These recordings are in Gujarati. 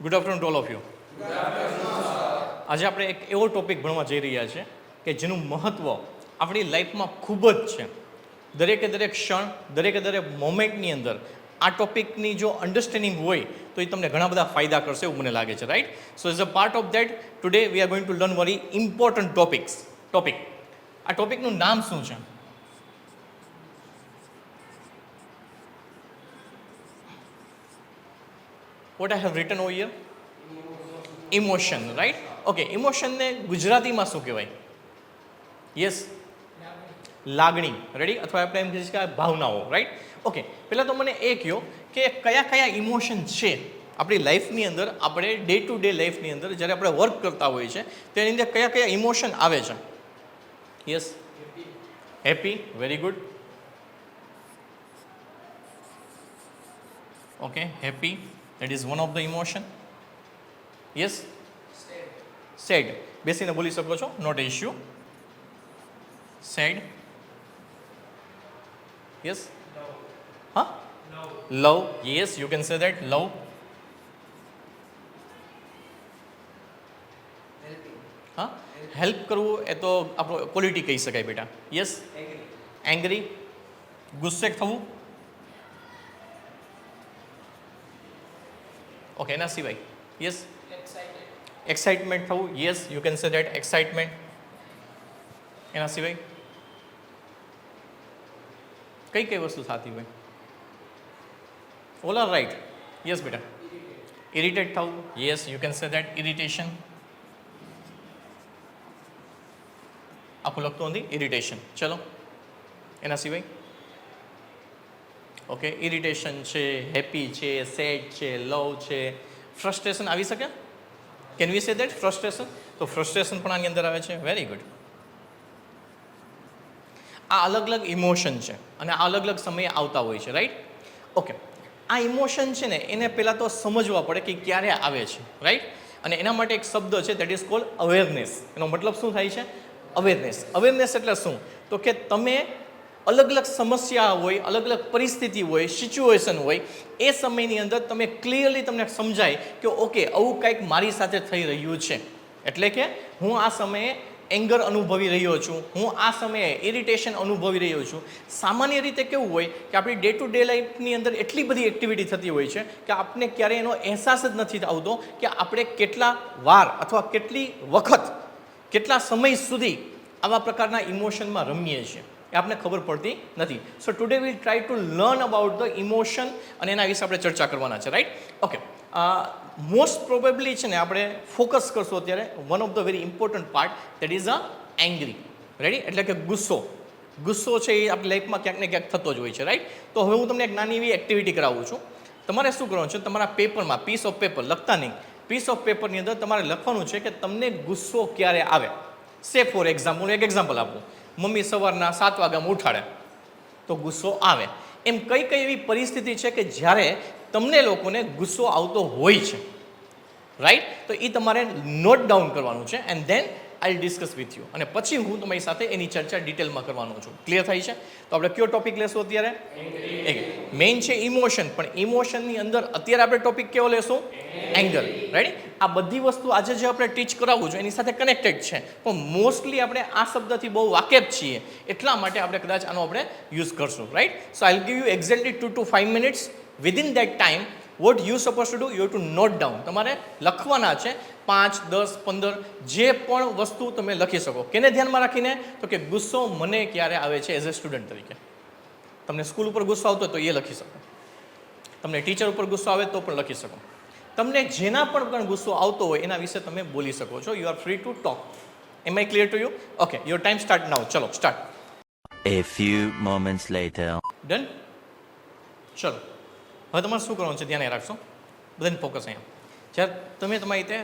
Good afternoon to all of you. આજે આપણે એક એવો ટોપિક ભણવા જઈ રહ્યા છીએ કે જેનું મહત્ત્વ આપણી લાઈફમાં ખૂબ જ છે. દરેકે દરેક ક્ષણ, દરેકે દરેક મોમેન્ટની અંદર આ ટોપિકની જો અન્ડરસ્ટેન્ડિંગ હોય તો એ તમને ઘણા બધા ફાયદા કરશે એવું મને લાગે છે, right? So as a part of that today we are going to learn very important topic. આ ટોપિકનું નામ શું છે? What I have written over here? Emotion, right? Okay, emotion ને ગુજરાતીમાં શું કહેવાય? યસ, લાગણી, રેડી? અથવા આપણે એમ કહીએ કે ભાવનાઓ, રાઈટ? ઓકે, પહેલાં તો મને એ કહો કે કયા કયા ઇમોશન છે આપણી લાઈફની અંદર, આપણે ડે ટુ ડે લાઈફની અંદર જ્યારે આપણે વર્ક કરતા હોઈએ છીએ તેની અંદર કયા કયા ઇમોશન આવે છે? Yes, happy, very good. Okay, happy. That is one of the emotion. Yes? Sad. બેસીને બોલી શકો છો, not an issue. Sad. Yes? Huh? Love. Yes, you can say that. Love. હા, હેલ્પ કરવું એ તો આપણો ક્વોલિટી કહી શકાય બેટા. યસ, એંગ્રી, ગુસ્સે થવું. ઓકે, એના સિવાય યસ, એક્સાઇટમેન્ટ થવું. Yes, you can say that, excitement. એના સિવાય કઈ કઈ વસ્તુ થતી હોય? All are right. યસ બેટા, ઇરિટેટ થવું. Yes, you can say that, irritation. આખું લખતું નથી, ઇરિટેશન. ચલો, એના સિવાય ઓકે, ઇરિટેશન છે, હેપી છે, સેડ છે, લવ છે, ફ્રસ્ટ્રેશન આવી શકે? Can we say that frustration? તો ફ્રસ્ટ્રેશન પણ આની અંદર આવે છે. Very good. આ અલગ અલગ ઇમોશન છે અને આ અલગ અલગ સમયે આવતા હોય છે, રાઈટ? ઓકે, આ ઇમોશન છે ને એને પહેલાં તો સમજવા પડે કે ક્યારે આવે છે, રાઈટ? અને એના માટે એક શબ્દ છે, દેટ ઇઝ કોલ્ડ અવેરનેસ. એનો મતલબ શું થાય છે? અવેરનેસ. અવેરનેસ એટલે શું? તો કે તમે અલગ અલગ સમસ્યા હોય, અલગ અલગ પરિસ્થિતિ હોય, સિચ્યુએશન હોય, એ સમયની અંદર તમે ક્લિયરલી તમને સમજાય કે ઓકે, આવું કંઈક મારી સાથે થઈ રહ્યું છે. એટલે કે હું આ સમયે એંગર અનુભવી રહ્યો છું, હું આ સમયે ઇરિટેશન અનુભવી રહ્યો છું. સામાન્ય રીતે કેવું હોય કે આપણી ડે ટુ ડે લાઈફની અંદર એટલી બધી એક્ટિવિટી થતી હોય છે કે આપણે ક્યારેય એનો અહેસાસ જ નથી આવતો કે આપણે કેટલા વાર અથવા કેટલી વખત, કેટલા સમય સુધી આવા પ્રકારના ઇમોશનમાં રમીએ છીએ એ આપણે ખબર પડતી નથી. So today will try to learn about the emotion અને એના વિશે આપણે ચર્ચા કરવાના છે, રાઈટ? ઓકે, મોસ્ટ પ્રોબેબલી છે ને આપણે ફોકસ કરશું અત્યારે one of the very important part, that is a angry. Ready? એટલે કે ગુસ્સો. ગુસ્સો છે એ આપણી લાઈફમાં ક્યાંક ને ક્યાંક થતો જ હોય છે, રાઈટ? તો હવે હું તમને એક નાની એવી એક્ટિવિટી કરાવું છું. તમારે શું કરવાનું છે? તમારા પેપરમાં, પીસ ઓફ પેપર, લખતા નહીં, પીસ ઓફ પેપરની અંદર તમારે લખવાનું છે કે તમને ગુસ્સો ક્યારે આવે. સે ફોર એક્ઝામ્પલ, એક એક્ઝામ્પલ આપું. મમ્મી સવારના 7 વાગ્યામાં ઉઠાડે તો ગુસ્સો આવે. એમ કઈ કઈ એવી પરિસ્થિતિ છે કે જ્યારે તમને લોકોને ગુસ્સો આવતો હોય છે, રાઈટ? તો એ તમારે નોટ ડાઉન કરવાનું છે and then I discuss with you. અને પછી હું તમારી સાથે એની ચર્ચા ડિટેલમાં કરવાનો છું. ક્લિયર થાય છે? તો આપણે કયો ટોપિક લેશું અત્યારે? મેઇન છે ઇમોશન, પણ ઇમોશનની અંદર અત્યારે આપણે ટોપિક કેવો લેશું? Anger, right? આ બધી વસ્તુ આજે જે આપણે ટીચ કરાવવું છું એની સાથે કનેક્ટેડ છે, પણ મોસ્ટલી આપણે આ શબ્દથી બહુ વાકેફ છીએ એટલા માટે આપણે કદાચ આનો આપણે યુઝ કરશું, right? So I will give you exactly 2 to 5 minutes. Within that time what you suppose to do, you to note down. તમારે લખવાના છે 5, 10, 15 જે પણ વસ્તુ તમે લખી શકો. કેને ધ્યાનમાં રાખીને? તો કે ગુસ્સો મને ક્યારે આવે છે એઝ અ સ્ટુડન્ટ તરીકે. તમને સ્કૂલ ઉપર ગુસ્સો આવતો હોય તો એ લખી શકો, તમને ટીચર ઉપર ગુસ્સો આવે તો પણ લખી શકો, તમને જેના પણ ગુસ્સો આવતો હોય એના વિશે તમે બોલી શકો છો. You are free to talk. Am I clear to you? Okay, your time start now. ચલો, start. A few moments later. Done? ચલો, હવે તમારે શું કરવાનું છે ધ્યાન રાખશો, બધાને ફોકસ અહીંયા. જ્યારે તમે તમારી રીતે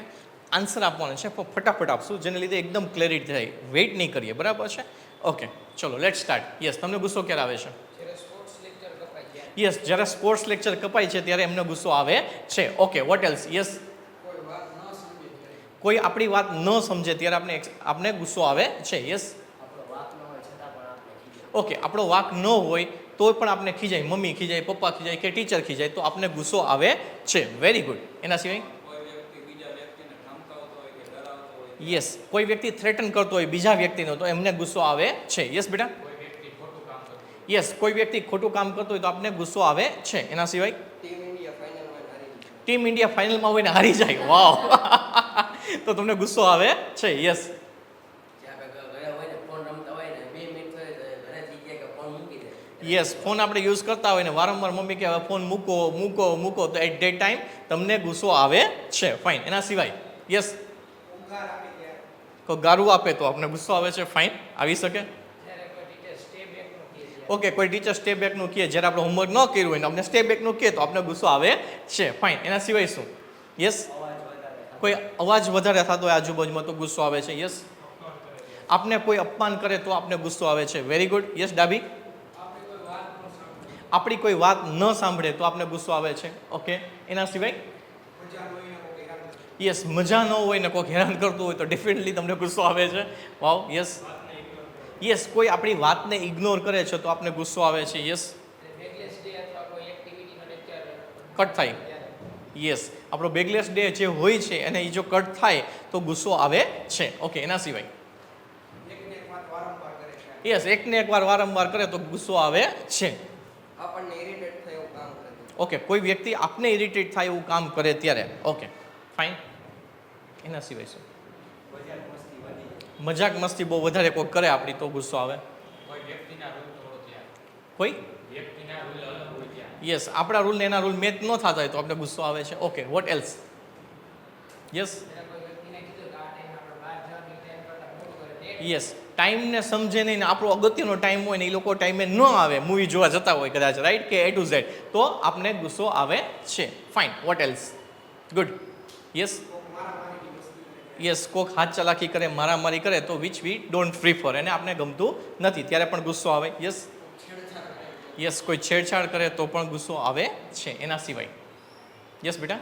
આન્સર આપવાનો છે ફટાફટ આપશું, જેને લીધે એકદમ ક્લેરિટી થાય, વેઇટ નહીં કરીએ, બરાબર છે? ઓકે, ચલો, લેટ સ્ટાર્ટ. યસ, તમને ગુસ્સો ક્યારે આવે છે? યસ, જ્યારે સ્પોર્ટ્સ લેક્ચર કપાય છે ત્યારે એમને ગુસ્સો આવે છે. Okay, what else? યસ, કોઈ આપણી વાત ન સમજે ત્યારે આપણે ગુસ્સો આવે છે. યસ, ઓકે, આપણો વાક ન હોય તો પણ આપણે ખીજાય, મમ્મી ખીજાય, પપ્પા ખીજાય કે ટીચર ખીજાય તો આપણે ગુસ્સો આવે છે. Very good. એના સિવાય યસ, કોઈ વ્યક્તિ થ્રેટન કરતો હોય બીજા વ્યક્તિનો તો એમને ગુસ્સો આવે છે. યસ બેટા, યસ, કોઈ વ્યક્તિ ખોટું કામ કરતો હોય તો આપણે ગુસ્સો આવે છે. એના સિવાય ટીમ ઇન્ડિયા ફાઇનલમાં હોય ને હારી જાય, વાવ તો તમને ગુસ્સો આવે છે. યસ, યસ, ફોન આપણે યુઝ કરતા હોય ને વારંવાર મમ્મી કે હવે ફોન મૂકો મૂકો મૂકો તો એટ ધેટ ટાઈમ તમને ગુસ્સો આવે છે. ફાઇન. એના સિવાય યસ, કોઈ ગારું આપે તો આપણે ગુસ્સો આવે છે. ફાઇન, આવી શકે. ઓકે, કોઈ ટીચર સ્ટે બેકનું કહે જ્યારે આપણે હોમવર્ક ન કર્યું હોય ને આપણે સ્ટે બેકનું કહે તો આપણે ગુસ્સો આવે છે. ફાઇન. એના સિવાય શું? યસ, કોઈ અવાજ વધારે થતો હોય આજુબાજુમાં તો ગુસ્સો આવે છે. યસ, આપને કોઈ અપમાન કરે તો આપણે ગુસ્સો આવે છે. Very good. યસ ડાબી, આપણી કોઈ વાત ન સાંભળે તો આપણે ગુસ્સો આવે છે. ઓકે, એના સિવાય યસ, મજા ન હોય ને કોઈ હેરાન કરતું હોય તો ડેફિનેટલી તમને ગુસ્સો આવે છે. વાવ. યસ, યસ, કોઈ આપણી વાતને ઇગ્નોર કરે છે તો આપણે ગુસ્સો આવે છે. યસ, કટ થાય. યસ, આપણો બેગલેસ ડે જે હોય છે અને એ જો કટ થાય તો ગુસ્સો આવે છે. ઓકે, એના સિવાય યસ, એકને એકવાર વારંવાર કરે તો ગુસ્સો આવે છે. ઓકે, કોઈ વ્યક્તિ આપને ઇરિટેટ થાય એવું કામ કરે ત્યારે. Okay, fine. એના સિવાય શું? મજાક મસ્તી બહુ વધારે કોઈ કરે આપણી તો ગુસ્સો આવે. કોઈ યસ, આપણા રૂલ ને એના રૂલ મેચ ન થતા હોય તો આપણે ગુસ્સો આવે છે. Okay, what else? Yes, yes, ટાઈમને સમજે નહીં ને આપણો અગત્યનો ટાઈમ હોય ને એ લોકો ટાઈમે ન આવે, મૂવી જોવા જતા હોય કદાચ, રાઈટ, કે A to Z, તો આપણે ગુસ્સો આવે છે. Fine. What else? Good. Yes, yes, કોક હાથ ચલાકી કરે, મારામારી કરે તો વિચ વી ડોન્ટ પ્રિફર, એને આપણે ગમતું નથી ત્યારે પણ ગુસ્સો આવે. યસ, યસ, કોઈ છેડછાડ કરે તો પણ ગુસ્સો આવે છે. એના સિવાય યસ બેટા,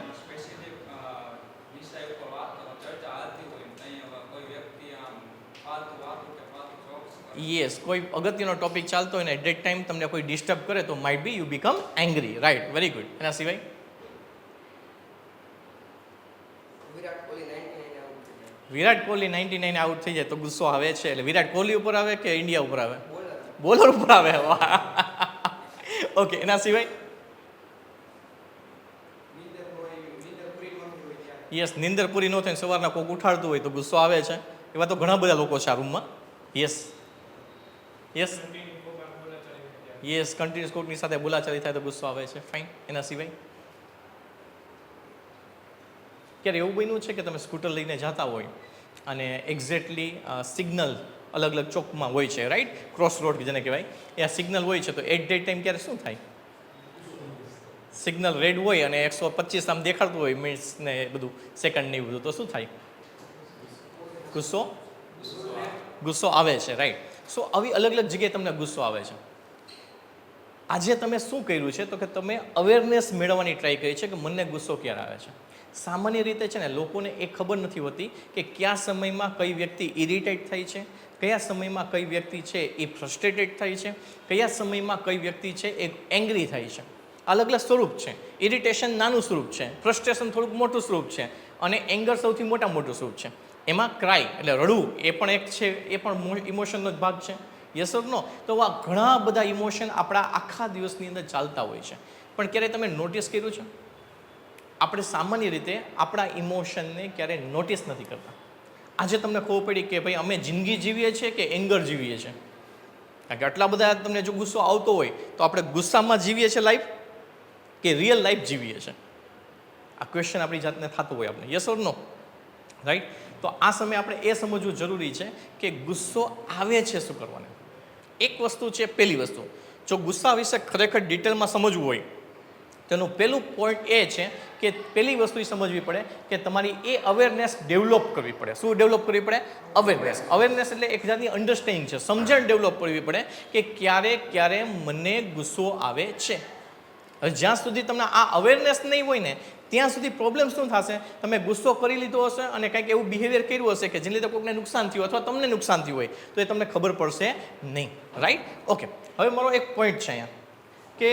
યસ, કોઈ અગત્યનો ટોપિક ચાલતો હોય ને એટ ધેટ ટાઈમ તમને કોઈ ડિસ્ટર્બ કરે તો might be you become angry, right, very good. એના સિવાય વિરાટ કોહલી 99 આઉટ થઈ જાય તો ગુસ્સો આવે છે. એટલે વિરાટ કોહલી ઉપર આવે કે ઇન્ડિયા ઉપર આવે? બોલર ઉપર આવે. ઓકે, એના સિવાય યસ, નિંદર પૂરી ન થાય સવારના કોક ઉઠાડતું હોય તો ગુસ્સો આવે છે. એવા તો ઘણા બધા લોકો છે આ રૂમમાં. યસ, યસ, યસ, કન્ટિન્યુઅસ કોકની સાથે બોલાચાલી થાય તો ગુસ્સો આવે છે. ફાઇન. એના સિવાય ક્યારે એવું બન્યું છે કે તમે સ્કૂટર લઈને જતા હોય અને એક્ઝેક્ટલી સિગ્નલ અલગ અલગ ચોકમાં હોય છે, રાઈટ, ક્રોસ રોડ જેને કહેવાય, એ આ સિગ્નલ હોય છે તો એટ ધેટ ટાઈમ ક્યારે શું થાય? સિગ્નલ રેડ હોય અને 125 આમ દેખાડતું હોય મિનિટ્સ ને બધું, સેકન્ડ ને બધું, તો શું થાય? ગુસ્સો આવે છે, રાઈટ. સો આવી અલગ અલગ જગ્યાએ તમને ગુસ્સો આવે છે. આજે તમે શું કર્યું છે તો કે તમે અવેરનેસ મેળવવાની ટ્રાય કરી છે કે મને ગુસ્સો ક્યારે આવે છે. સામાન્ય રીતે છે ને લોકોને એ ખબર નથી હોતી કે કયા સમયમાં કઈ વ્યક્તિ ઇરિટેટ થાય છે, કયા સમયમાં કઈ વ્યક્તિ છે એ ફ્રસ્ટ્રેટેડ થાય છે, કયા સમયમાં કઈ વ્યક્તિ છે એ એંગ્રી થાય છે. અલગ અલગ સ્વરૂપ છે. ઇરિટેશન નાનું સ્વરૂપ છે, ફ્રસ્ટ્રેશન થોડુંક મોટું સ્વરૂપ છે અને એંગર સૌથી મોટું સ્વરૂપ છે. એમાં ક્રાય એટલે રડવું એ પણ એક છે, એ પણ ઇમોશનનો જ ભાગ છે. યસ ઓર નો? તો આ ઘણા બધા ઇમોશન આપણા આખા દિવસની અંદર ચાલતા હોય છે. પણ ક્યારેય તમે નોટિસ કર્યું છે? આપણે સામાન્ય રીતે આપણા ઇમોશનને ક્યારેય નોટિસ નથી કરતા. આજે તમને ખબર પડી કે ભાઈ અમે જિંદગી જીવીએ છીએ કે એંગર જીવીએ છીએ? કારણ કે આટલા બધા તમને જો ગુસ્સો આવતો હોય તો આપણે ગુસ્સામાં જીવીએ છીએ લાઈફ કે રિયલ લાઈફ જીવીએ છીએ? આ ક્વેશ્ચન આપણી જાતને થતું હોય આપણે. Yes or no? રાઈટ. તો આ સમયે આપણે એ સમજવું જરૂરી છે કે ગુસ્સો આવે છે શું કરવાનું. એક વસ્તુ છે, પહેલી વસ્તુ, જો ગુસ્સા વિશે ખરેખર ડિટેલમાં સમજવું હોય તેનું પહેલું પોઈન્ટ એ છે કે પહેલી વસ્તુ એ સમજવી પડે કે તમારી એ અવેરનેસ ડેવલપ કરવી પડે. શું ડેવલપ કરવી પડે? અવેરનેસ. અવેરનેસ એટલે એક જાતની અન્ડરસ્ટેન્ડિંગ છે, સમજણ ડેવલપ કરવી પડે કે ક્યારે મને ગુસ્સો આવે છે. હવે જ્યાં સુધી તમને આ અવેરનેસ નહીં હોય ને ત્યાં સુધી પ્રોબ્લેમ શું થશે? તમે ગુસ્સો કરી લીધો હશે અને કંઈક એવું બિહેવિયર કર્યું હશે કે જેને લીધે કોઈને નુકસાન થયું અથવા તમને નુકસાન થયું હોય તો એ તમને ખબર પડશે નહીં, રાઈટ? ઓકે, હવે મારો એક પોઈન્ટ છે અહીંયા કે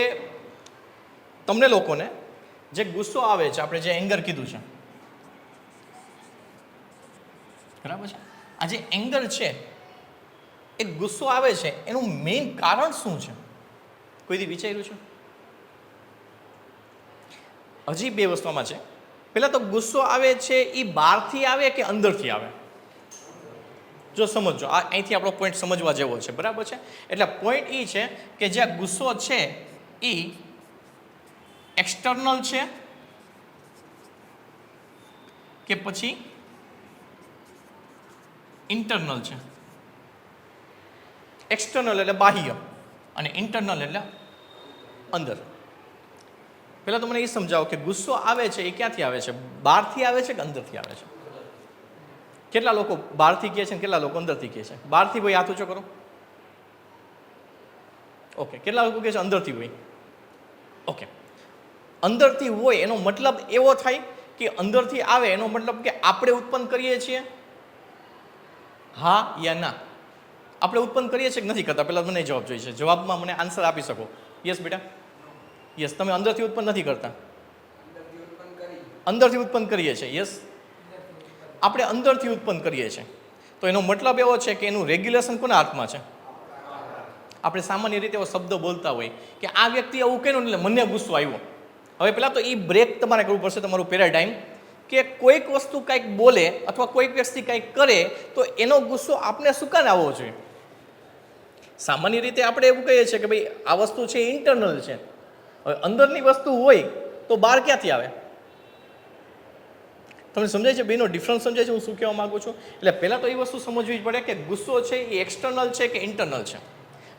તમને લોકોને જે ગુસ્સો આવે છે, આપણે જે એંગર કીધું છે, બરાબર છે. આ જે એંગર છે એ ગુસ્સો આવે છે એનું મેઇન કારણ શું છે? કોઈથી વિચાર્યું છે? હજી બે વસ્તુમાં છે. પહેલાં તો ગુસ્સો આવે છે એ બહારથી આવે કે અંદરથી આવે? જો સમજો, આ અહીંથી આપણો પોઈન્ટ સમજવા જેવો છે, બરાબર છે. એટલે પોઈન્ટ એ છે કે જે ગુસ્સો છે એ એક્સટર્નલ છે કે પછી ઇન્ટરનલ છે? એક્સટર્નલ એટલે બાહ્ય અને ઇન્ટરનલ એટલે અંદર. પહેલાં તો મને એ સમજાવો કે ગુસ્સો આવે છે એ ક્યાંથી આવે છે? બહારથી આવે છે કે અંદરથી આવે છે? કેટલા લોકો બહારથી કહે છે ને કેટલા લોકો અંદરથી કહે છે? બહારથી ભાઈ હાથ ઊંચો કરો. ઓકે. કેટલા લોકો કહે છે અંદરથી ભાઈ? ઓકે. અંદરથી હોય એનો મતલબ એવો થાય કે અંદરથી આવે એનો મતલબ કે આપણે ઉત્પન્ન કરીએ છીએ? હા યા ના? આપણે ઉત્પન્ન કરીએ છીએ કે નથી કરતા? પહેલાં મને જવાબ જોઈએ છે. જવાબમાં મને આન્સર આપી શકો. યસ બેટા? યસ. તમે અંદરથી ઉત્પન્ન નથી કરતા? અંદરથી ઉત્પન્ન કરીએ છીએ. યસ, આપણે અંદરથી ઉત્પન્ન કરીએ છીએ. તો એનો મતલબ એવો છે કે એનું રેગ્યુલેશન કોના હાથમાં છે? આપણે સામાન્ય રીતે એવો શબ્દ બોલતા હોય કે આ વ્યક્તિ એવું કહ્યું એટલે મને ગુસ્સો આવ્યો. હવે પહેલાં તો એ બ્રેક તમારે કરવું પડશે, તમારું પેરાડાઇમ, કે કોઈક વસ્તુ કંઈક બોલે અથવા કોઈક વ્યક્તિ કંઈક કરે તો એનો ગુસ્સો આપણે શું કામ આવવો જોઈએ? સામાન્ય રીતે આપણે એવું કહીએ છીએ કે ભાઈ આ વસ્તુ છે ઇન્ટરનલ છે. હવે અંદરની વસ્તુ હોય તો બહાર ક્યાંથી આવે? તમને સમજાય છે? બેનો ડિફરન્સ સમજાય છે હું શું કહેવા માગું છું? એટલે પહેલાં તો એ વસ્તુ સમજવી જ પડે કે ગુસ્સો છે એ એક્સટર્નલ છે કે ઇન્ટરનલ છે.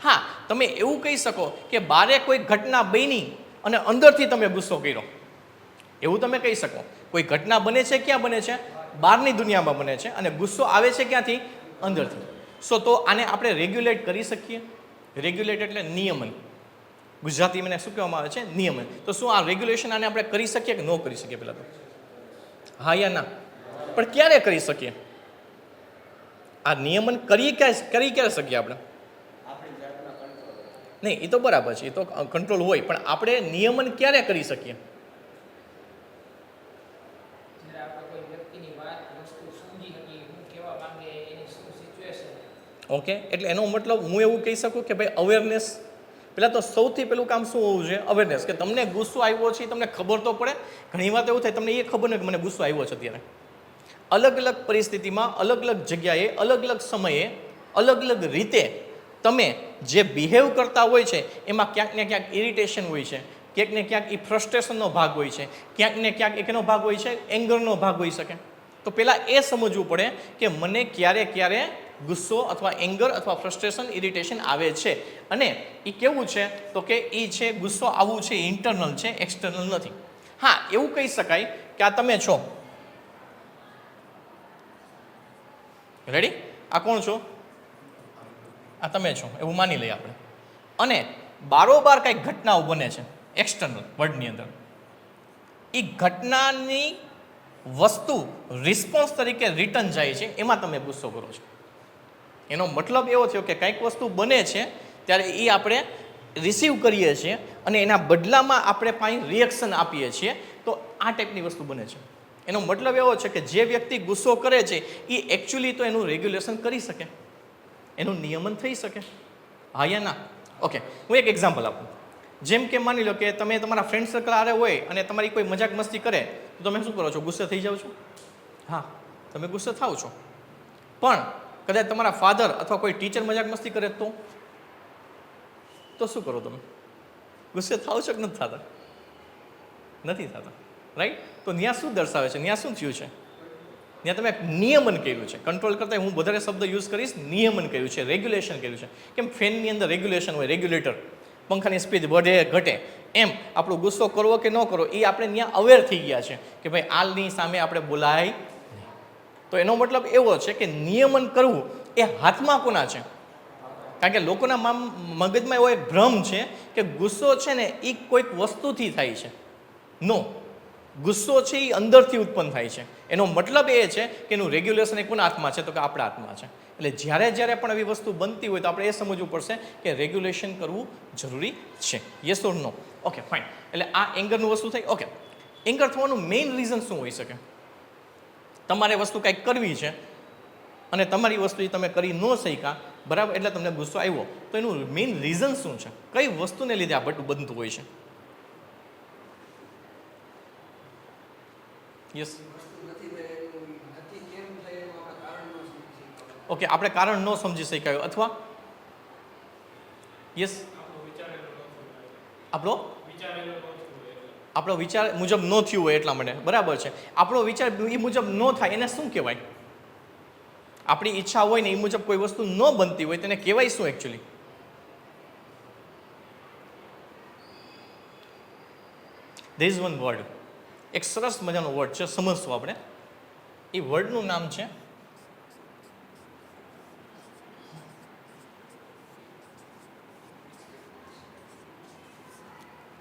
હા, તમે એવું કહી શકો કે બારે કોઈ ઘટના બની અને અંદરથી તમે ગુસ્સો કર્યો, એવું તમે કહી શકો. કોઈ ઘટના બને છે ક્યાં બને છે? બહારની દુનિયામાં બને છે અને ગુસ્સો આવે છે ક્યાંથી? અંદરથી. તો આને આપણે રેગ્યુલેટ કરી શકીએ? રેગ્યુલેટ એટલે નિયમન. ગુજરાતીમાં શું કહેવામાં આવે છે? નિયમન. તો શું આ રેગ્યુલેશન આને આપણે કરી શકીએ કે ન કરી શકીએ? પહેલાં તો હા યા ના? પણ ક્યારે કરી શકીએ આ નિયમન? ક્યારે શકીએ આપણે? નહીં, એ તો બરાબર છે, એ તો કંટ્રોલ હોય, પણ આપણે નિયમન ક્યારે કરી શકીએ? ઓકે. એટલે એનો મતલબ હું એવું કહી શકું કે ભાઈ અવેરનેસ. પહેલાં તો સૌથી પહેલું કામ શું હોવું જોઈએ? અવેરનેસ. કે તમને ગુસ્સો આવ્યો છે તમને ખબર તો પડે. ઘણી વાર એવું થાય તમને એ ખબર નહીં કે મને ગુસ્સો આવ્યો છે. અત્યારે અલગ અલગ પરિસ્થિતિમાં, અલગ અલગ જગ્યાએ, અલગ અલગ સમયે, અલગ અલગ રીતે તમે જે બિહેવ કરતા હોય છે એમાં ક્યાંક ને ક્યાંક ઇરિટેશન હોય છે, ક્યાંક ને ક્યાંક એ ફ્રસ્ટ્રેશનનો ભાગ હોય છે, ક્યાંક ને ક્યાંક એકનો ભાગ હોય છે એંગરનો ભાગ હોઈ શકે. તો પહેલાં એ સમજવું પડે કે મને ક્યારે ગુસ્સો અથવા એંગર અથવા ફ્રસ્ટ્રેશન, ઇરિટેશન આવે છે અને એ કેવું છે? તો કે એ છે ગુસ્સો આવવું છે ઇન્ટરનલ છે, એક્સટર્નલ નથી. હા, એવું કહી શકાય કે આ તમે છો. રેડી? આ કોણ છો? આ તમે છો એવું માની લઈએ આપણે. અને બારોબાર કંઈક ઘટનાઓ બને છે એક્સટર્નલ વર્લ્ડની અંદર. એ ઘટનાની વસ્તુ રિસ્પોન્સ તરીકે રિટર્ન જાય છે, એમાં તમે ગુસ્સો કરો છો. એનો મતલબ એવો થયો કે કંઈક વસ્તુ બને છે ત્યારે એ આપણે રિસીવ કરીએ છીએ અને એના બદલામાં આપણે પાસે રિએક્શન આપીએ છીએ. તો આ ટાઈપની વસ્તુ બને છે. એનો મતલબ એવો છે કે જે વ્યક્તિ ગુસ્સો કરે છે એ એકચ્યુઅલી તો એનું રેગ્યુલેશન કરી શકે, એનું નિયમન થઈ શકે. હા યા ના? ઓકે. હું એક એક્ઝામ્પલ આપું. જેમ કે માની લો કે તમે તમારા ફ્રેન્ડ સર્કલ હારે હોય અને તમારી કોઈ મજાક મસ્તી કરે તો તમે શું કરો છો? ગુસ્સે થઈ જાઓ છો? હા, તમે ગુસ્સે થાવ છો. પણ કદાચ તમારા ફાધર અથવા કોઈ ટીચર મજાક મસ્તી કરે તો શું કરો તમે? ગુસ્સે થાવ છો કે નથી થતા? નથી થતા, રાઈટ? તો ત્યાં શું દર્શાવે છે? ત્યાં શું થયું છે? ત્યાં તમે નિયમન કર્યું છે. કંટ્રોલ કરતાં હું વધારે શબ્દ યુઝ કરીશ. નિયમન કર્યું છે, રેગ્યુલેશન કર્યું છે. કેમ? ફેનની અંદર રેગ્યુલેશન હોય, રેગ્યુલેટર. પંખાની સ્પીડ વધે ઘટે એમ આપણો ગુસ્સો કરવો કે ન કરવો એ આપણે ત્યાં અવેર થઈ ગયા છે કે ભાઈ આલની સામે આપણે બોલાય. તો એનો મતલબ એવો છે કે નિયમન કરવું એ હાથમાં કોના છે? કારણ કે લોકોના મગજમાં એવો એક ભ્રમ છે કે ગુસ્સો છે ને એ કોઈક વસ્તુથી થાય છે. નો, ગુસ્સો છે એ અંદરથી ઉત્પન્ન થાય છે. એનો મતલબ એ છે કે એનું રેગ્યુલેશન એ કોના હાથમાં છે? તો કે આપણા હાથમાં છે. એટલે જ્યારે પણ આવી વસ્તુ બનતી હોય તો આપણે એ સમજવું પડશે કે રેગ્યુલેશન કરવું જરૂરી છે. Yes or no? Okay, fine. એટલે આ એંગરનું વસ્તુ થઈ. ઓકે, એંગર થવાનું મેઇન રીઝન શું હોઈ શકે? તમારે વસ્તુ કંઈક કરવી છે અને તમારી વસ્તુ એ તમે કરી ન શક્યા, બરાબર, એટલે તમને ગુસ્સો આવ્યો, તો એનું મેઇન રીઝન શું છે? કઈ વસ્તુને લીધે આ બધું બનતું હોય છે? યસ, ઓકે, આપણે કારણ ન સમજી શક્યા અથવા યસ, આપણો વિચાર મુજબ ન થયું હોય એટલા માટે, બરાબર છે. આપણો વિચાર એ મુજબ ન થાય એને શું કહેવાય? આપણી ઈચ્છા હોય ને એ મુજબ કોઈ વસ્તુ ન બનતી હોય તેને કહેવાય શું actually? There is one word, એક સરસ મજાનો વર્ડ છે, સમજશું આપણે. એ વર્ડનું નામ છે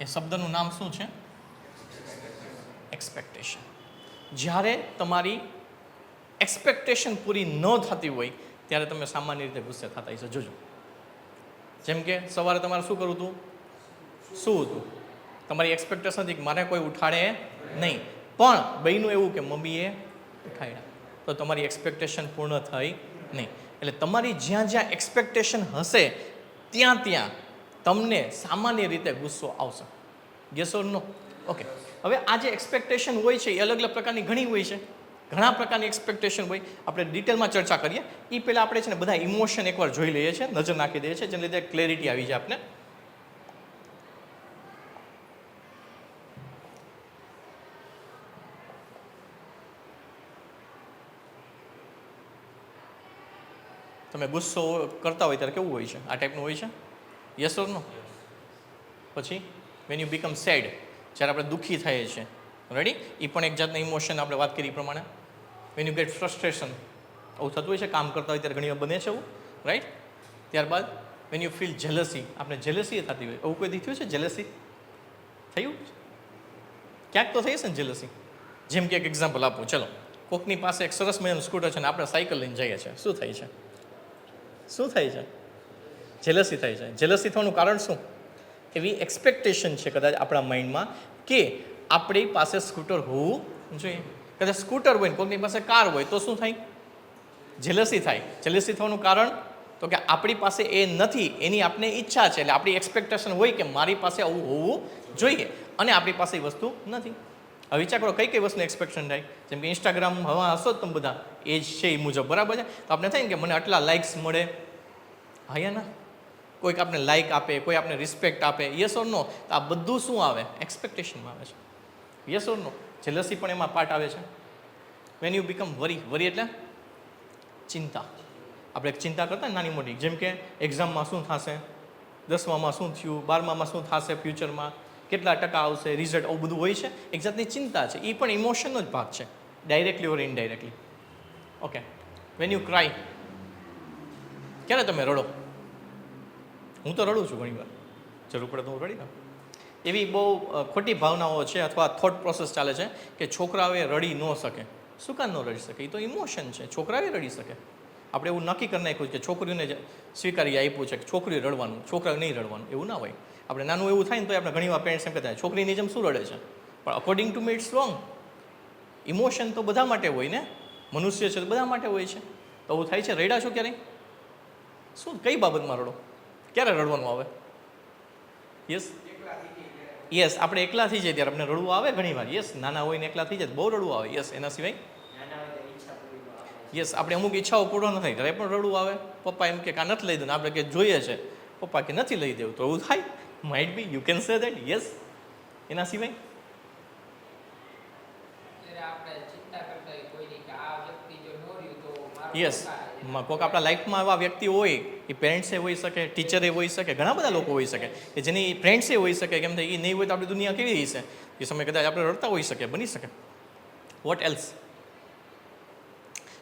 એ શબ્દનું નામ શું છે? એક્સપેક્ટેશન. જ્યારે તમારી એક્સપેક્ટેશન પૂરી ન થતી હોય ત્યારે તમે સામાન્ય રીતે ગુસ્સે થતા હશો. જોજો, જેમ કે સવારે તમારે શું કરવું હતું? શું હતું? તમારી એક્સપેક્ટેશન હતી કે મારે કોઈ ઉઠાડે નહીં, પણ બન્યું એવું કે મમ્મીએ ઉઠાડ્યા, તો તમારી એક્સપેક્ટેશન પૂર્ણ થઈ નહીં. એટલે તમારી જ્યાં જ્યાં એક્સપેક્ટેશન હશે ત્યાં ત્યાં તમને સામાન્ય રીતે ગુસ્સો આવશે. Yes or no? ઓકે, હવે આ જે એક્સપેક્ટેશન હોય છે એ અલગ અલગ પ્રકારની ઘણી હોય છે, ઘણા પ્રકારની એક્સપેક્ટેશન હોય. આપણે ડિટેલમાં ચર્ચા કરીએ એ પહેલાં આપણે છે ને બધા ઇમોશન એકવાર જોઈ લઈએ છીએ, નજર નાખી દઈએ છીએ, જેને લીધે ક્લેરિટી આવી જાય આપને. તમે ગુસ્સો કરતા હોય ત્યારે કેવું હોય છે? આ ટાઈપનું હોય છે. યસ ઓર નો? પછી વેન યુ બીકમ સેડ, જ્યારે આપણે દુઃખી થઈએ છીએ, રેડી, એ પણ એક જાતના ઇમોશન આપણે વાત કરી એ પ્રમાણે. વેન યુ ગેટ ફ્રસ્ટ્રેશન, આવું થતું હોય છે, કામ કરતા હોય ત્યારે ઘણી વાર બને છે એવું, રાઈટ. ત્યારબાદ વેન યુ ફીલ જેલસી, આપણે જેલસી થતી હોય, એવું કોઈ દી થયું છે? જેલસી થયું? ક્યાંક તો થઈ છે ને જેલસી. જેમ કે એક એક્ઝામ્પલ આપું, ચલો, કોકની પાસે એક સરસ મજાનું સ્કૂટર છે ને આપણે સાયકલ લઈને જઈએ છીએ, શું થાય છે? શું થાય છે? જેલસી થાય છે. જેલસી થવાનું કારણ શું? એવી એક્સપેક્ટેશન છે કદાચ આપણા માઇન્ડમાં કે આપણી પાસે સ્કૂટર હોવું જોઈએ. કદાચ સ્કૂટર હોય ને કોઈની પાસે કાર હોય તો શું થાય? જેલસી થાય. જેલસી થવાનું કારણ તો કે આપણી પાસે એ નથી, એની આપણે ઈચ્છા છે, એટલે આપણી એક્સપેક્ટેશન હોય કે મારી પાસે આવું હોવું જોઈએ અને આપણી પાસે એ વસ્તુ નથી. હવે વિચાર કરો કઈ કઈ વસ્તુની એક્સપેક્ટેશન થાય. જેમ કે ઇન્સ્ટાગ્રામ હવા હશો જ તમે બધા, એ જ છે એ મુજબ, બરાબર છે. તો આપણે થાય ને કે મને આટલા લાઇક્સ મળે, હા યા ના, કોઈક આપણે લાઇક આપે, કોઈ આપણે રિસ્પેક્ટ આપે, યસ ઓર નો? તો આ બધું શું આવે? એક્સપેક્ટેશનમાં આવે છે. Yes or no? જેલસી પણ એમાં પાર્ટ આવે છે. વેન યુ બીકમ વરી, વરી એટલે ચિંતા. આપણે એક ચિંતા કરતા નાની મોટી, જેમ કે એક્ઝામમાં શું થશે, 10મામાં શું થયું, 12મામાં શું થશે, ફ્યુચરમાં કેટલા ટકા આવશે, રિઝલ્ટ, આવું બધું હોય છે. એક જાતની ચિંતા છે, એ પણ ઇમોશનનો જ ભાગ છે, directly or indirectly. Okay, when you cry, ક્યારે તમે રડો? હું તો રડું છું ઘણી વાર, જરૂર પડે તો હું રડી નાખું. એવી બહુ ખોટી ભાવનાઓ છે અથવા થોટ પ્રોસેસ ચાલે છે કે છોકરાઓએ રડી ન શકે. શું કામ ન રડી શકે? એ તો ઇમોશન છે, છોકરાએ રડી શકે. આપણે એવું નક્કી કરી નાખ્યું કે છોકરીઓને સ્વીકારી આપ્યું છે કે છોકરીઓ રડવાનું, છોકરાઓ નહીં રડવાનું, એવું ના હોય. આપણે નાનું એવું થાય ને તો આપણે ઘણીવાર પેરેન્ટ્સ એમ કહેતા હોય છોકરીની જેમ શું રડે છે, પણ according to me it's wrong. Emotion તો બધા માટે હોય ને, મનુષ્ય છે તો બધા માટે હોય છે. તો એવું થાય છે. રડ્યા છો ક્યારેય? શું, કઈ બાબતમાં રડો? ક્યારે રડવાનું આવે? યસ, યસ, આપણે એકલા થઈ જાય ત્યારે આપણે રડવું આવે ઘણીવાર. યસ, નાના હોય ને એકલા થઈ જાય બહુ રડવું આવે. યસ, એના સિવાય યસ, આપણે અમુક ઈચ્છાઓ પૂર્ણ ન થાય ત્યારે પણ રડવું આવે. પપ્પા એમ કે આ નથી લઈ દેવું, આપણે કે જોઈએ છે, પપ્પા કે નથી લઈ દેવું, તો એવું થાય. Might be, you can say that. Yes, એના સિવાય યસ, કોઈક આપણા લાઈફમાં એવા વ્યક્તિ હોય, એ પેરેન્ટ્સે હોઈ શકે, ટીચરે હોઈ શકે, ઘણા બધા લોકો હોઈ શકે કે જેની ફ્રેન્ડ્સે હોઈ શકે. કેમ થાય એ નહીં હોય તો આપણી દુનિયા કેવી રહી છે? એ સમય કદાચ આપણે રડતા હોઈ શકે, બની શકે. Vote else?